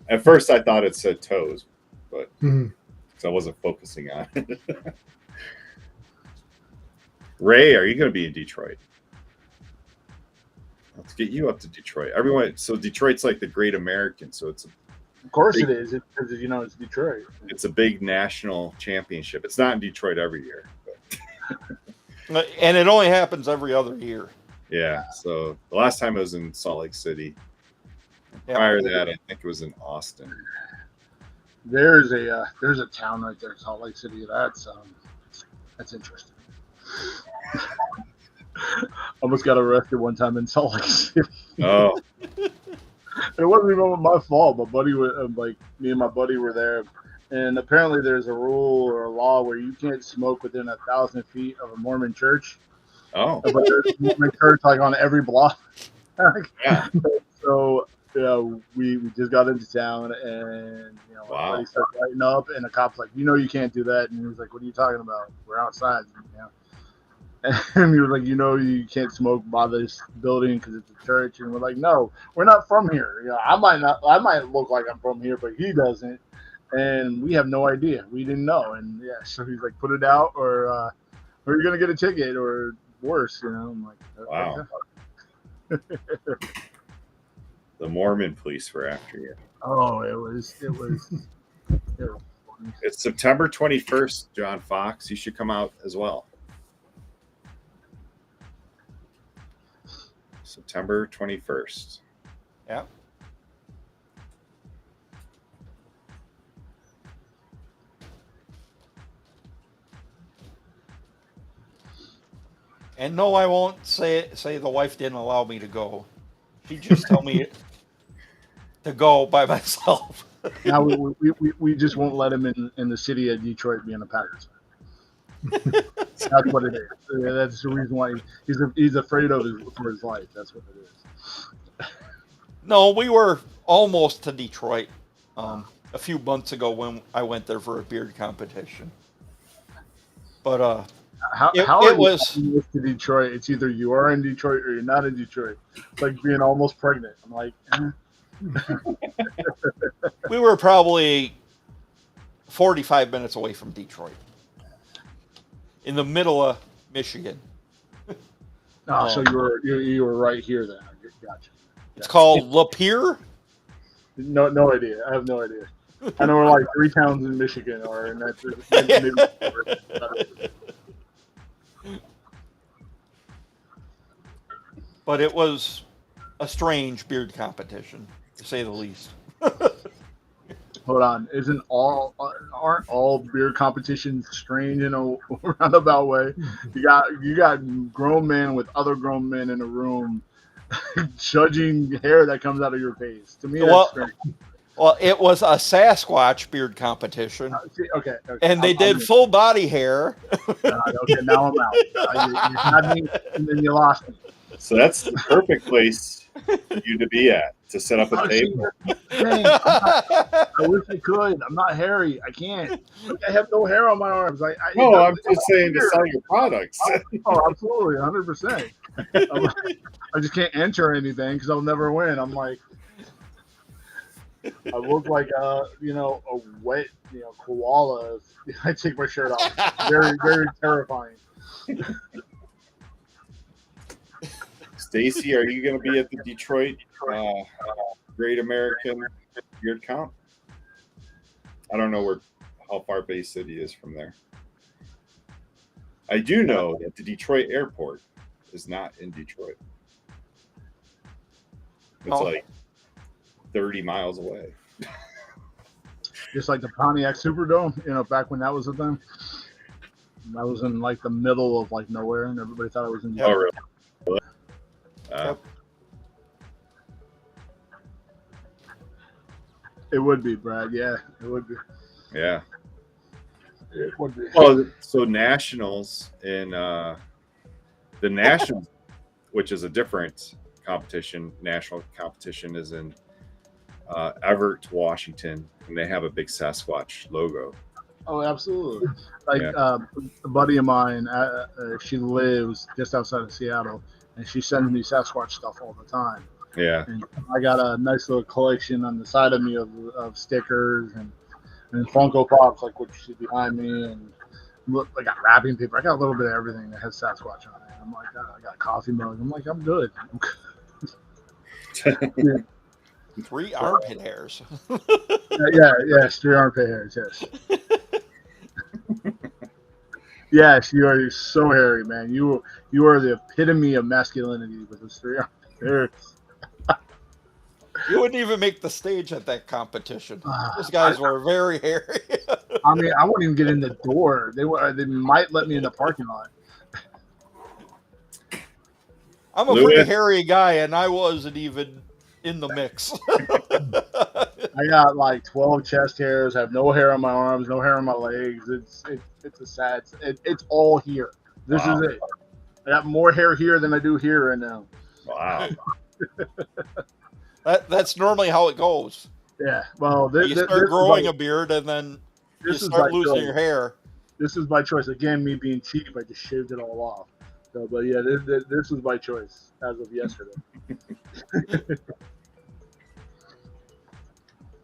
At first I thought it said toes, but Mhm. because I wasn't focusing on it. Ray, are you going to be in Detroit? Let's get you up to Detroit. Everyone, so Detroit's like the Great American, so it's Of course it is, because you know it's Detroit. a big national championship. It's not in Detroit every year, but and it only happens every other year. yeah. So the last time it was in Salt Lake City. Yeah. Prior to that, I think it was in Austin. There's a town right there, Salt Lake City. That's interesting. Almost got arrested one time in Salt Lake City. Oh, It wasn't even my fault. My buddy was me and my buddy were there, and apparently there's a rule or a law where you can't smoke within 1,000 feet of a Mormon church. oh, But there's a Mormon church like on every block. yeah. So we just got into town, and my Wow. buddy started lighting up, and the cop's like, you can't do that, and he was like, what are you talking about? We're outside, And he was like, you can't smoke by this building because it's a church, and we're like, no, we're not from here. I might look like I'm from here, but he doesn't, and we have no idea. We didn't know, and yeah, so he's like, put it out, or you're gonna get a ticket, or worse. I'm like, Wow. The Mormon police were after you. Oh, it was. It's September 21st, John Fox. You should come out as well. September 21st. Yeah. And no, I won't say the wife didn't allow me to go. She just told me to go by myself. Now we just won't let him in the city of Detroit being a Packers fan. That's what it is. That's the reason why he's afraid for his life. That's what it is. No, we were almost to Detroit a few months ago when I went there for a beard competition. But How It are you was- to Detroit? It's either you are in Detroit or you're not in Detroit. It's like being almost pregnant. I'm like, we were probably 45 minutes away from Detroit, in the middle of Michigan. so you were right here then. Gotcha. It's called Lapeer. No idea. I have no idea. I know like 3 towns in Michigan are, and that's maybe. But it was a strange beard competition, to say the least. Hold on, aren't all beer competitions strange in a roundabout way? You got grown men with other grown men in a room judging hair that comes out of your face. To me, that's strange. Well, it was a Sasquatch beard competition, Okay. and they did full body hair. Okay, now I'm out. You had me, and then you lost me. So that's the perfect place for you to be at, to set up a table. Dang, I wish I could. I'm not hairy. I can't. I have no hair on my arms. No, I'm just saying to sell your products. Oh, absolutely, 100%. I just can't enter anything because I'll never win. I'm like, I look like a wet koala if I take my shirt off. Very, very terrifying. Stacy, are you going to be at the Detroit Great American Beard Count? I don't know how far Bay City is from there. I do know that the Detroit airport is not in Detroit. It's like 30 miles away. Just like the Pontiac Superdome, back when that was a thing. That was in like the middle of like nowhere, and everybody thought it was in. Oh, really? It would be, Brad. Yeah, it would be. Yeah. It would be. Well, so Nationals in the Nationals, which is a different competition. National competition is in Everett, Washington, and they have a big Sasquatch logo. Oh, absolutely. Like a buddy of mine, she lives just outside of Seattle, and she sends me Sasquatch stuff all the time. Yeah. And I got a nice little collection on the side of me of stickers and Funko Pops, like what you see behind me, and look, I got wrapping paper. I got a little bit of everything that has Sasquatch on it. I'm like, I got a coffee mug. I'm like, I'm good. 3 armpit hairs. Yes, 3 armpit hairs. Yes. Yes, you are so hairy, man. You are the epitome of masculinity with those 3 armpit hairs. You wouldn't even make the stage at that competition. Those guys were very hairy. I mean, I wouldn't even get in the door. They might let me in the parking lot. I'm a pretty hairy guy, and I wasn't even in the mix. I got like 12 chest hairs. I have no hair on my arms, no hair on my legs. It's a sad. It's all here. This is it. I got more hair here than I do here right now. Wow. That's normally how it goes. Yeah. Well, you start growing a beard, and then you start losing your hair. This is my choice. Again, me being cheap, I just shaved it all off. So, but yeah, this was my choice as of yesterday.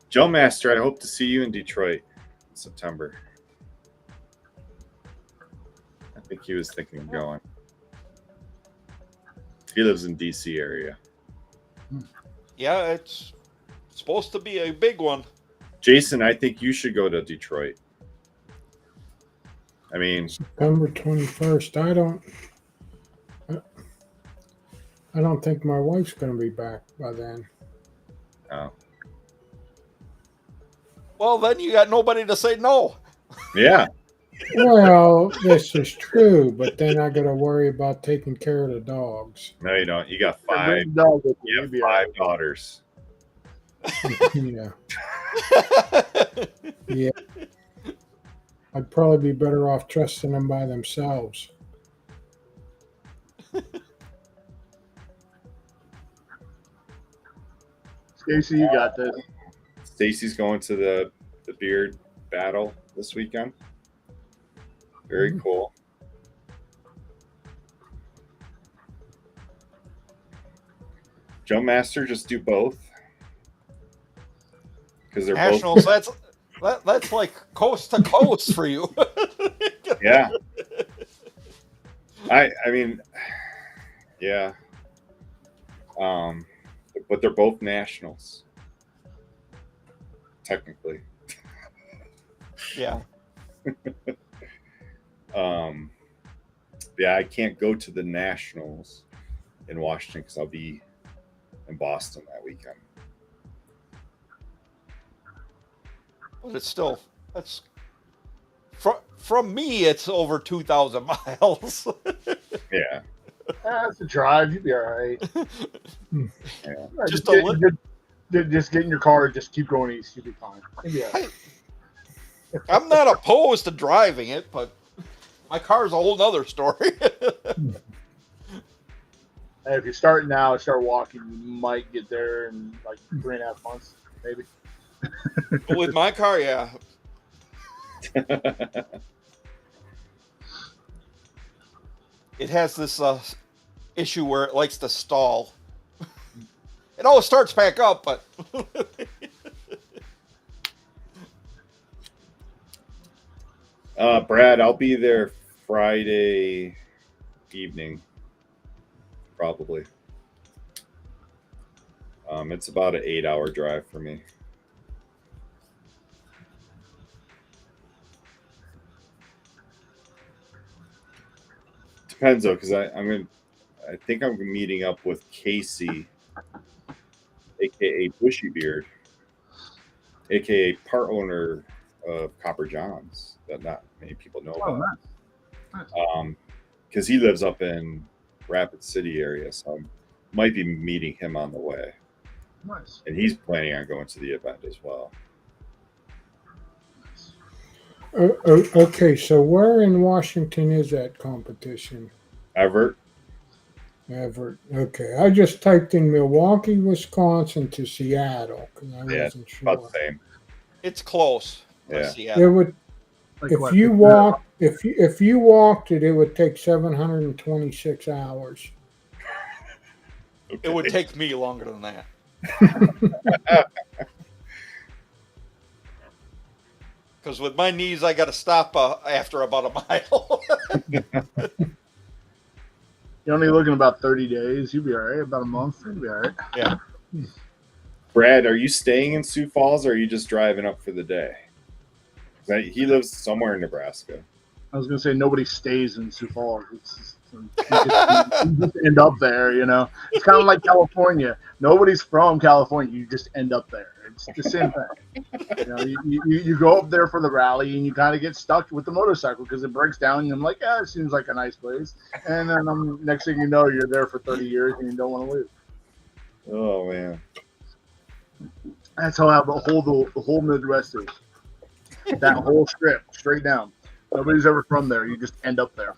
Joe Master, I hope to see you in Detroit in September. I think he was thinking of going. He lives in DC area. Yeah, it's supposed to be a big one. Jason, I think you should go to Detroit. I mean, September 21st. I don't think my wife's going to be back by then. oh. Well, then you got nobody to say no. Yeah. Well, this is true, but then I got to worry about taking care of the dogs. No, you don't. You got 5. No, You have 5 daughters. Yeah. Yeah. I'd probably be better off trusting them by themselves. Casey, you got this. Stacy's going to the beard battle this weekend. Very cool. Joe Master, just do both. Because they're Nationals, both. that's like coast to coast for you. Yeah. I mean, yeah. But they're both nationals. Technically. Yeah. Yeah, I can't go to the Nationals in Washington because I'll be in Boston that weekend. But it's still, that's from me, it's over 2,000 miles. Yeah. That's a drive. You'll be all right. Yeah. Just get in your car and just keep going east. You'll be fine. You'll be all right. I'm not opposed to driving it, but my car's a whole nother story. Hey, if you start now, start walking, you might get there in like 3.5 months, maybe. With my car, yeah. It has this issue where it likes to stall. It always starts back up, but Brad, I'll be there Friday evening, probably. It's about an 8-hour drive for me. Depends though, because I think I'm meeting up with Casey, aka Bushy Beard, aka part owner of Copper John's, that not many people know Oh, about. nice. Because he lives up in Rapid City area, so I might be meeting him on the way. Nice. And he's planning on going to the event as well. Okay, so where in Washington is that competition? Everett? Everett. Okay, I just typed in Milwaukee, Wisconsin to Seattle because I Yeah, wasn't about sure. the same. it's close. to Yeah. It Seattle. would Like if what, you 50 walk if you walked it, it would take 726 hours. It would take me longer than that. Because with my knees, I got to stop after about a mile. You're only looking about 30 days. You'll be all right. About a month. You'll be all right. Yeah. Brad, are you staying in Sioux Falls or are you just driving up for the day? 'Cause he lives somewhere in Nebraska. I was gonna say nobody stays in Sioux Falls. You just end up there, you know. It's kind of like California. Nobody's from California. You just end up there. It's the same thing. You know, you go up there for the rally and you kind of get stuck with the motorcycle because it breaks down. And I'm like, yeah, it seems like a nice place. And then next thing you know, you're there for 30 years and you don't want to leave. Oh man. That's how the whole Midwest is. That whole strip, straight down. Nobody's ever from there. You just end up there.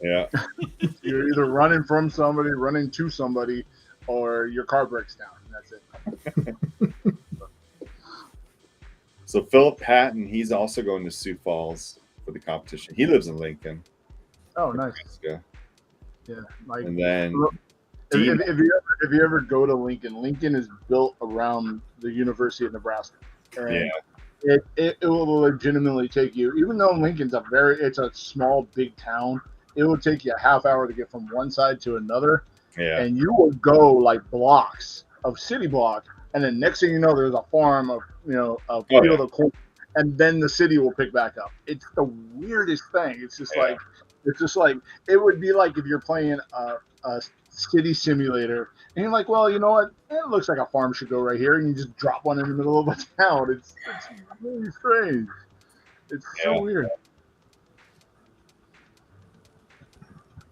Yeah. You're either running from somebody, running to somebody, or your car breaks down. And that's it. So Philip Patton, he's also going to Sioux Falls for the competition. He lives in Lincoln, Oh, nice. Nebraska. Yeah. Like And then if you ever go to Lincoln, Lincoln is built around the University of Nebraska. And yeah, it will legitimately take you, even though Lincoln's it's a small, big town, it will take you a half hour to get from one side to another. yeah, And you will go like blocks of city block, and then next thing you know, there's a farm of a field of corn, and then the city will pick back up. It's the weirdest thing. It's just like it would be like if you're playing a city simulator, and you're like, well, you know what? It looks like a farm should go right here, and you just drop one in the middle of a town. It's really strange. It's so weird.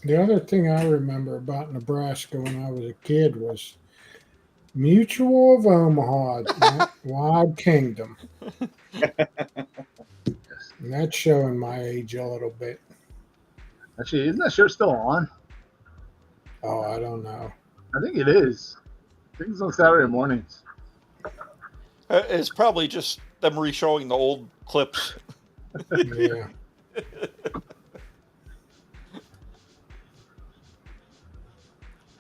The other thing I remember about Nebraska when I was a kid was Mutual of Omaha, not Wild Kingdom. And that's showing my age a little bit. Actually, isn't that show still on? Oh, I don't know. I think it is. I think it's on Saturday mornings. It's probably just them re-showing the old clips. Yeah.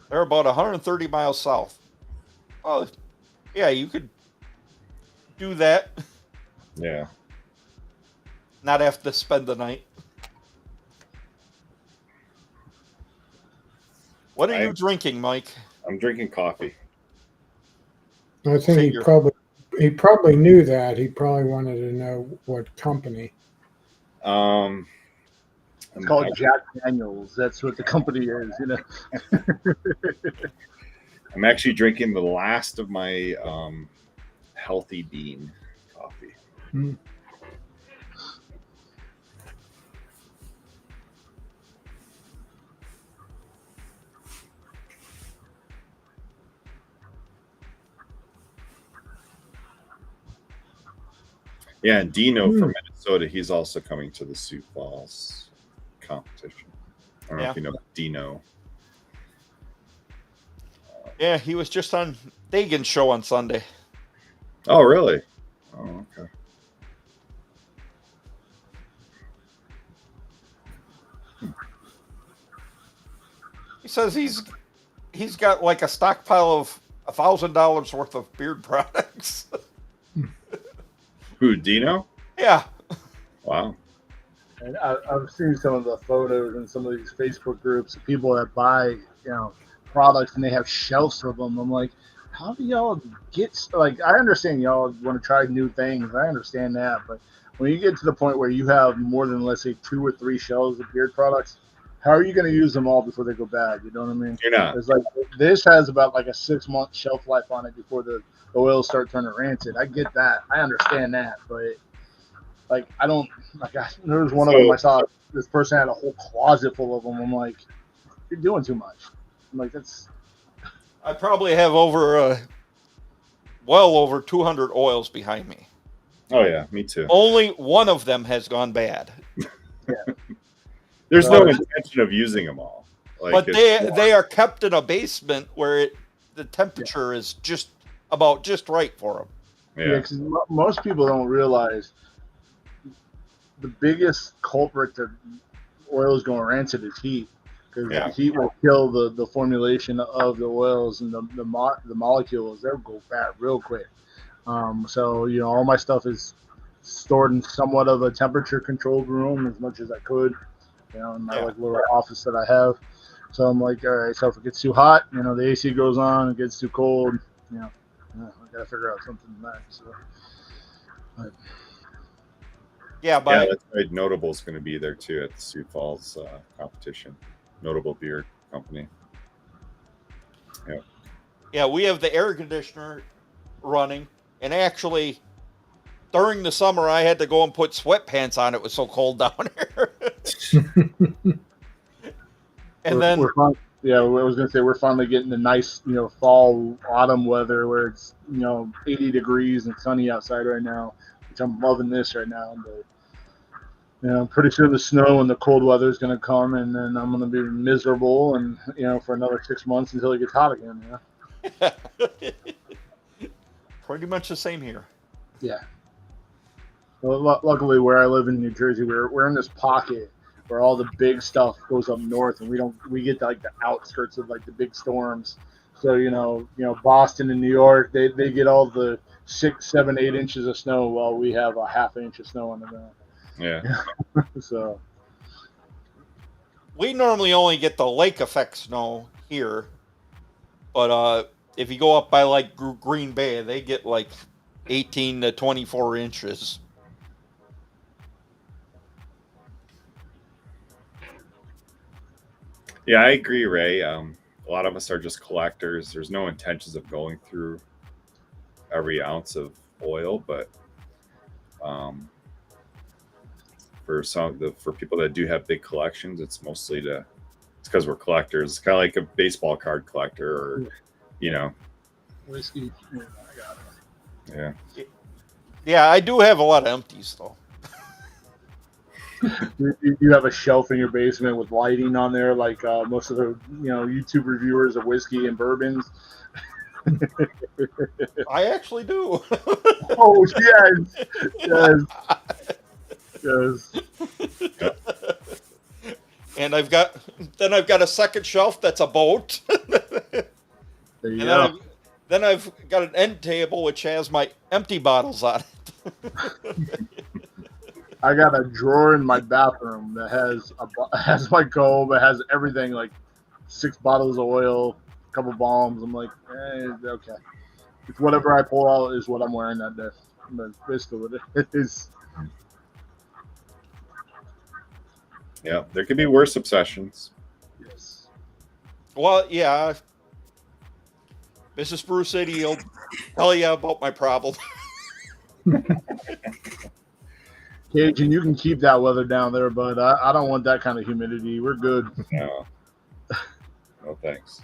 They're about 130 miles south. Oh, yeah, you could do that. yeah. Not have to spend the night. What are you drinking, Mike? I'm drinking coffee. I think he probably knew that. He probably wanted to know what company. It's called Jack Daniels. That's what the company is, you know. I'm actually drinking the last of my healthy bean coffee. Hmm. Yeah, and Dino from Minnesota, he's also coming to the Sioux Falls competition. I don't know if you know Dino. Yeah, he was just on Dagan's show on Sunday. Oh, really? Oh, okay. He says he's he's got like a stockpile of $1,000 worth of beard products. Who, Dino? Yeah. Wow. And I've seen some of the photos in some of these Facebook groups of people that buy, products and they have shelves of them. I'm like, how do y'all get, like, I understand y'all want to try new things. I understand that. But when you get to the point where you have more than, let's say, 2 or 3 shelves of beard products, how are you going to use them all before they go bad? You know what I mean? You're not. It's like, this has about like a 6-month shelf life on it before the oils start turning rancid. I get that. I understand that. But like, I don't, like, there was one of them I saw, this person had a whole closet full of them. I'm like, you're doing too much. I'm like, that's. I probably have well over 200 oils behind me. Oh yeah, me too. Only one of them has gone bad. There's no intention of using them all. Like, but they are kept in a basement where the temperature is just right for them. Yeah, because most people don't realize the biggest culprit to oils going rancid is heat. Because heat will kill the formulation of the oils and the molecules. They'll go bad real quick. So, all my stuff is stored in somewhat of a temperature-controlled room as much as I could, in my like little office that I have. So I'm like, all right, so if it gets too hot, the AC goes on, it gets too cold, I got to figure out something next. So, but, that's right. Notable is going to be there, too, at the Sioux Falls competition. Notable beer company. Yeah, we have the air conditioner running, and actually, during the summer, I had to go and put sweatpants on. It was so cold down here. And I was gonna say we're finally getting the nice, fall, autumn weather where it's 80 degrees and sunny outside right now, which I'm loving this right now. But pretty sure the snow and the cold weather is going to come, and then I'm going to be miserable, and for another 6 months until it gets hot again. Pretty much the same here. Yeah. Well, luckily, where I live in New Jersey, we're in this pocket where all the big stuff goes up north, and we get like the outskirts of like the big storms. So Boston and New York, they get all the 6, 7, 8 inches of snow, while we have a half inch of snow on the ground. Yeah. So we normally only get the lake effect snow here, but if you go up by like Green Bay, they get like 18 to 24 inches. Yeah, I agree, Ray. A lot of us are just collectors. There's no intentions of going through every ounce of oil, but for people that do have big collections, it's mostly it's because we're collectors. It's kind of like a baseball card collector, or whiskey. Yeah, I got it. Yeah, I do have a lot of empties though. You have a shelf in your basement with lighting on there, like most of the YouTube reviewers of whiskey and bourbons. I actually do. Oh yes. And I've got a second shelf that's a boat. There you go. Then I've got an end table which has my empty bottles on it. I got a drawer in my bathroom that has my comb, it has everything, like 6 bottles of oil, a couple bombs. I'm like, okay. It's whatever I pull out is what I'm wearing that day. But basically what it is. Yeah, there could be worse obsessions. Yes. Well, yeah. Mrs. Bruce City will tell you about my problem. Cajun, you can keep that weather down there, but I don't want that kind of humidity. We're good. No. No thanks.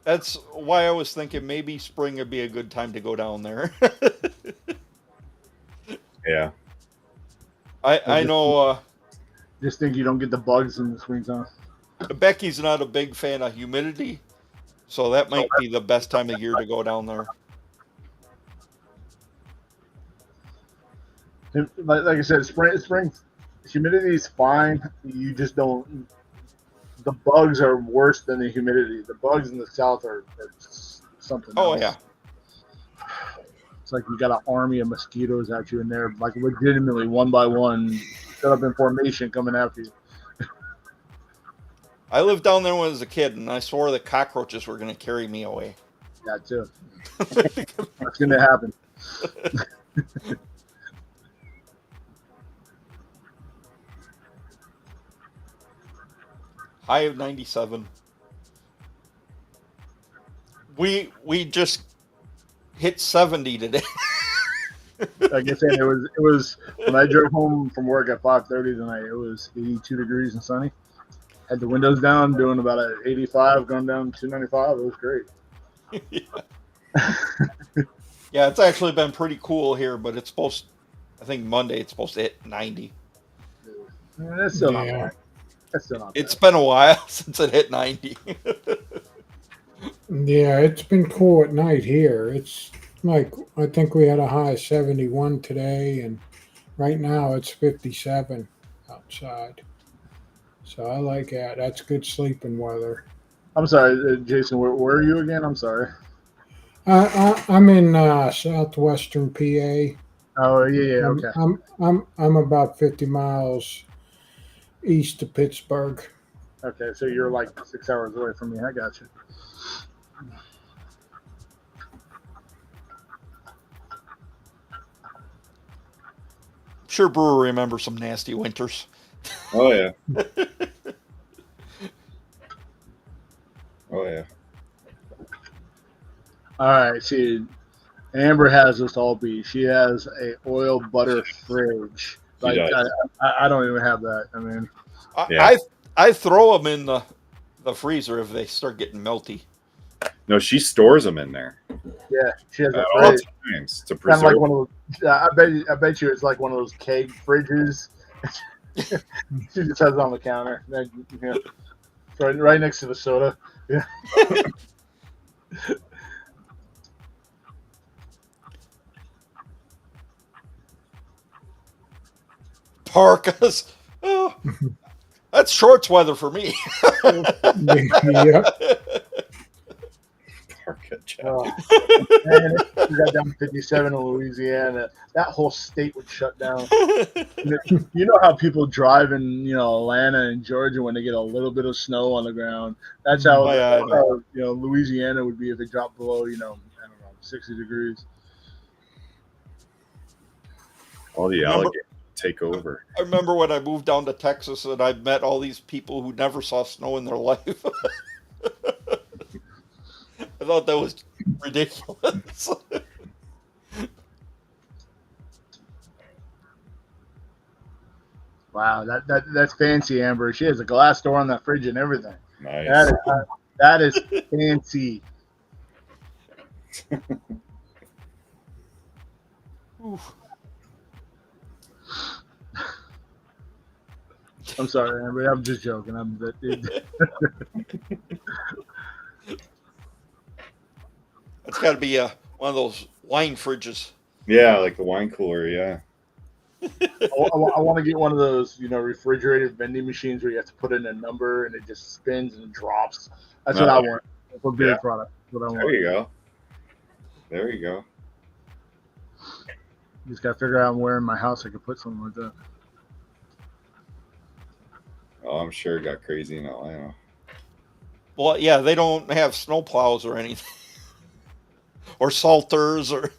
That's why I was thinking maybe spring would be a good time to go down there. Yeah. I know. Just think you don't get the bugs in the springtime. Becky's not a big fan of humidity, so that might be the best time of year to go down there. Like I said, spring humidity is fine. You just don't the bugs are worse than the humidity. The bugs in the south are something Oh else. yeah. It's like you got an army of mosquitoes at you in there, like legitimately one by one, set up in formation coming after you. I lived down there when I was a kid, and I swore the cockroaches were going to carry me away. Yeah, too. That's going to happen. High of 97. We just hit 70 today. Like I said, it was when I drove home from work at 5:30 tonight. It was 82 degrees and sunny. Had the windows down, doing about an 85, going down to 95. It was great. Yeah, it's actually been pretty cool here, but it's supposed. I think Monday it's supposed to hit 90. That's still not bad. That's still not bad. It's been a while since it hit 90. Yeah, it's been cool at night here. It's like I think we had a high of 71 today, and right now it's 57 outside. So I like that. That's good sleeping weather. I'm sorry, Jason. Where are you again? I'm sorry. I'm in southwestern PA. Oh yeah, okay. I'm about 50 miles east of Pittsburgh. Okay, so you're like 6 hours away from me. I got you. Sure, Brewer remembers some nasty winters. Oh yeah. Oh yeah. All right, see, Amber has us all beat. She has a oil butter fridge. Like does. I don't even have that. I mean, Yeah. I throw them in the freezer if they start getting melty. No, she stores them in there yeah, she has a at all fridge. times to Kind of preserve. like one of those. I bet you it's like one of those keg fridges. She just has it on the counter. Then, yeah, right next to the soda. Yeah. Parkas. Oh, that's shorts weather for me. Yep. Parka jacket. Oh, man, if we got down to 57 in Louisiana, that whole state would shut down. You know how people drive in, Atlanta and Georgia when they get a little bit of snow on the ground. That's how, Oh, yeah, I know. Louisiana would be if it dropped below, I don't know, 60 degrees. All the alligators take over. I remember when I moved down to Texas and I met all these people who never saw snow in their life. I thought that was ridiculous. Wow, that's fancy, Amber. She has a glass door on that fridge and everything. Nice. That is fancy. I'm sorry, Amber. I'm just joking. That's got to be one of those wine fridges. Yeah, like the wine cooler. Yeah. I want to get one of those, refrigerated vending machines where you have to put in a number and it just spins and drops. That's what I want for beer product. That's what I want. There you go. There you go. Just got to figure out where in my house I could put something like that. Oh, I'm sure it got crazy in Atlanta. Well, yeah, they don't have snow plows or anything. Or salters or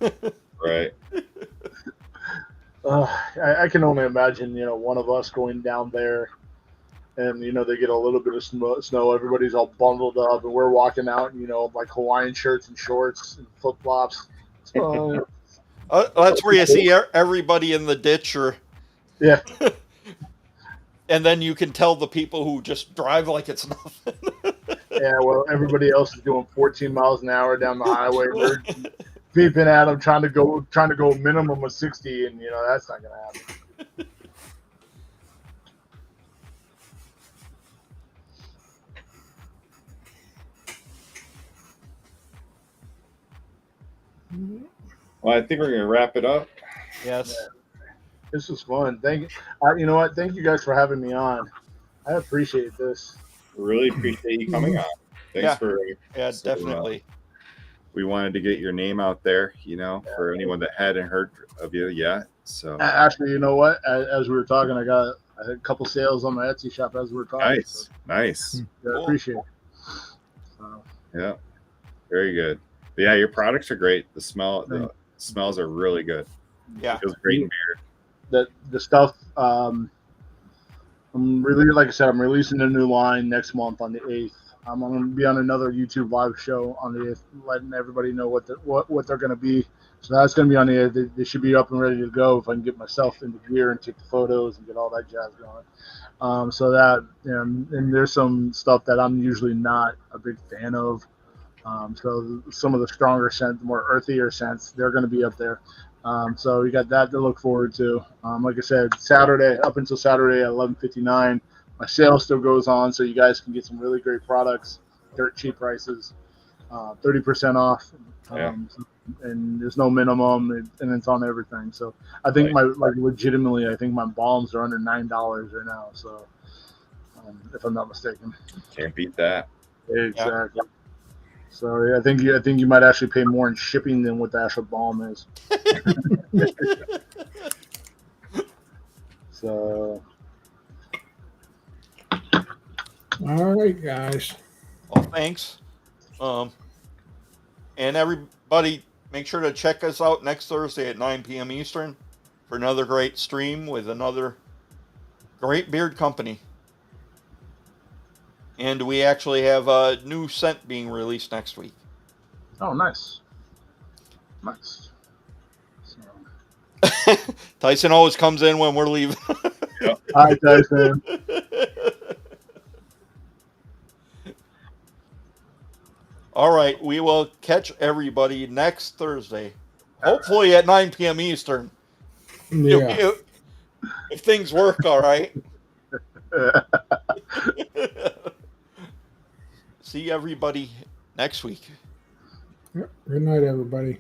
Right. I can only imagine, one of us going down there and, they get a little bit of snow. Everybody's all bundled up and we're walking out, like Hawaiian shirts and shorts and flip-flops. that's where you see everybody in the ditch or yeah. And then you can tell the people who just drive like it's nothing. Yeah, well, everybody else is doing 14 miles an hour down the highway. They're beeping at them, trying to go minimum of 60, and that's not gonna happen. Well, I think we're gonna wrap it up. Yes. This was fun. Thank you. You know what? Thank you guys for having me on. I appreciate this. really appreciate you coming on. Thanks Yeah. for Yeah, so, definitely. we wanted to get your name out there, for anyone that hadn't heard of you yet. So Actually, you know what? As we were talking, I had a couple sales on my Etsy shop as we were talking. nice, nice. So, Cool. appreciate it. So, Yeah, very good. But yeah, your products are great. The smells are really good. Yeah. It feels great in beard. the stuff. I'm really, like I said, I'm releasing a new line next month on the 8th. I'm going to be on another YouTube live show on the 8th, letting everybody know what they're going to be. So that's going to be on the 8th. They should be up and ready to go if I can get myself into gear and take the photos and get all that jazz going. So that, and there's some stuff that I'm usually not a big fan of. So some of the stronger scents, more earthier scents, they're going to be up there. So you got that to look forward to. Like I said, Saturday, up until Saturday at 11:59, my sale still goes on, so you guys can get some really great products, dirt cheap prices, 30% off, and there's no minimum, and it's on everything. So I think legitimately, I think my balms are under $9 right now. So if I'm not mistaken, Can't beat that. exactly. So yeah, I think you might actually pay more in shipping than what the actual balm is. So, All right, guys. Well, thanks. And everybody, make sure to check us out next Thursday at 9 p.m. Eastern for another great stream with another great beard company. And we actually have a new scent being released next week. oh, nice. So, Tyson always comes in when we're leaving. hi, Tyson. All right, we will catch everybody next Thursday, hopefully at 9 p.m. Eastern. Yeah. If things work all right. See everybody next week. Good night, everybody.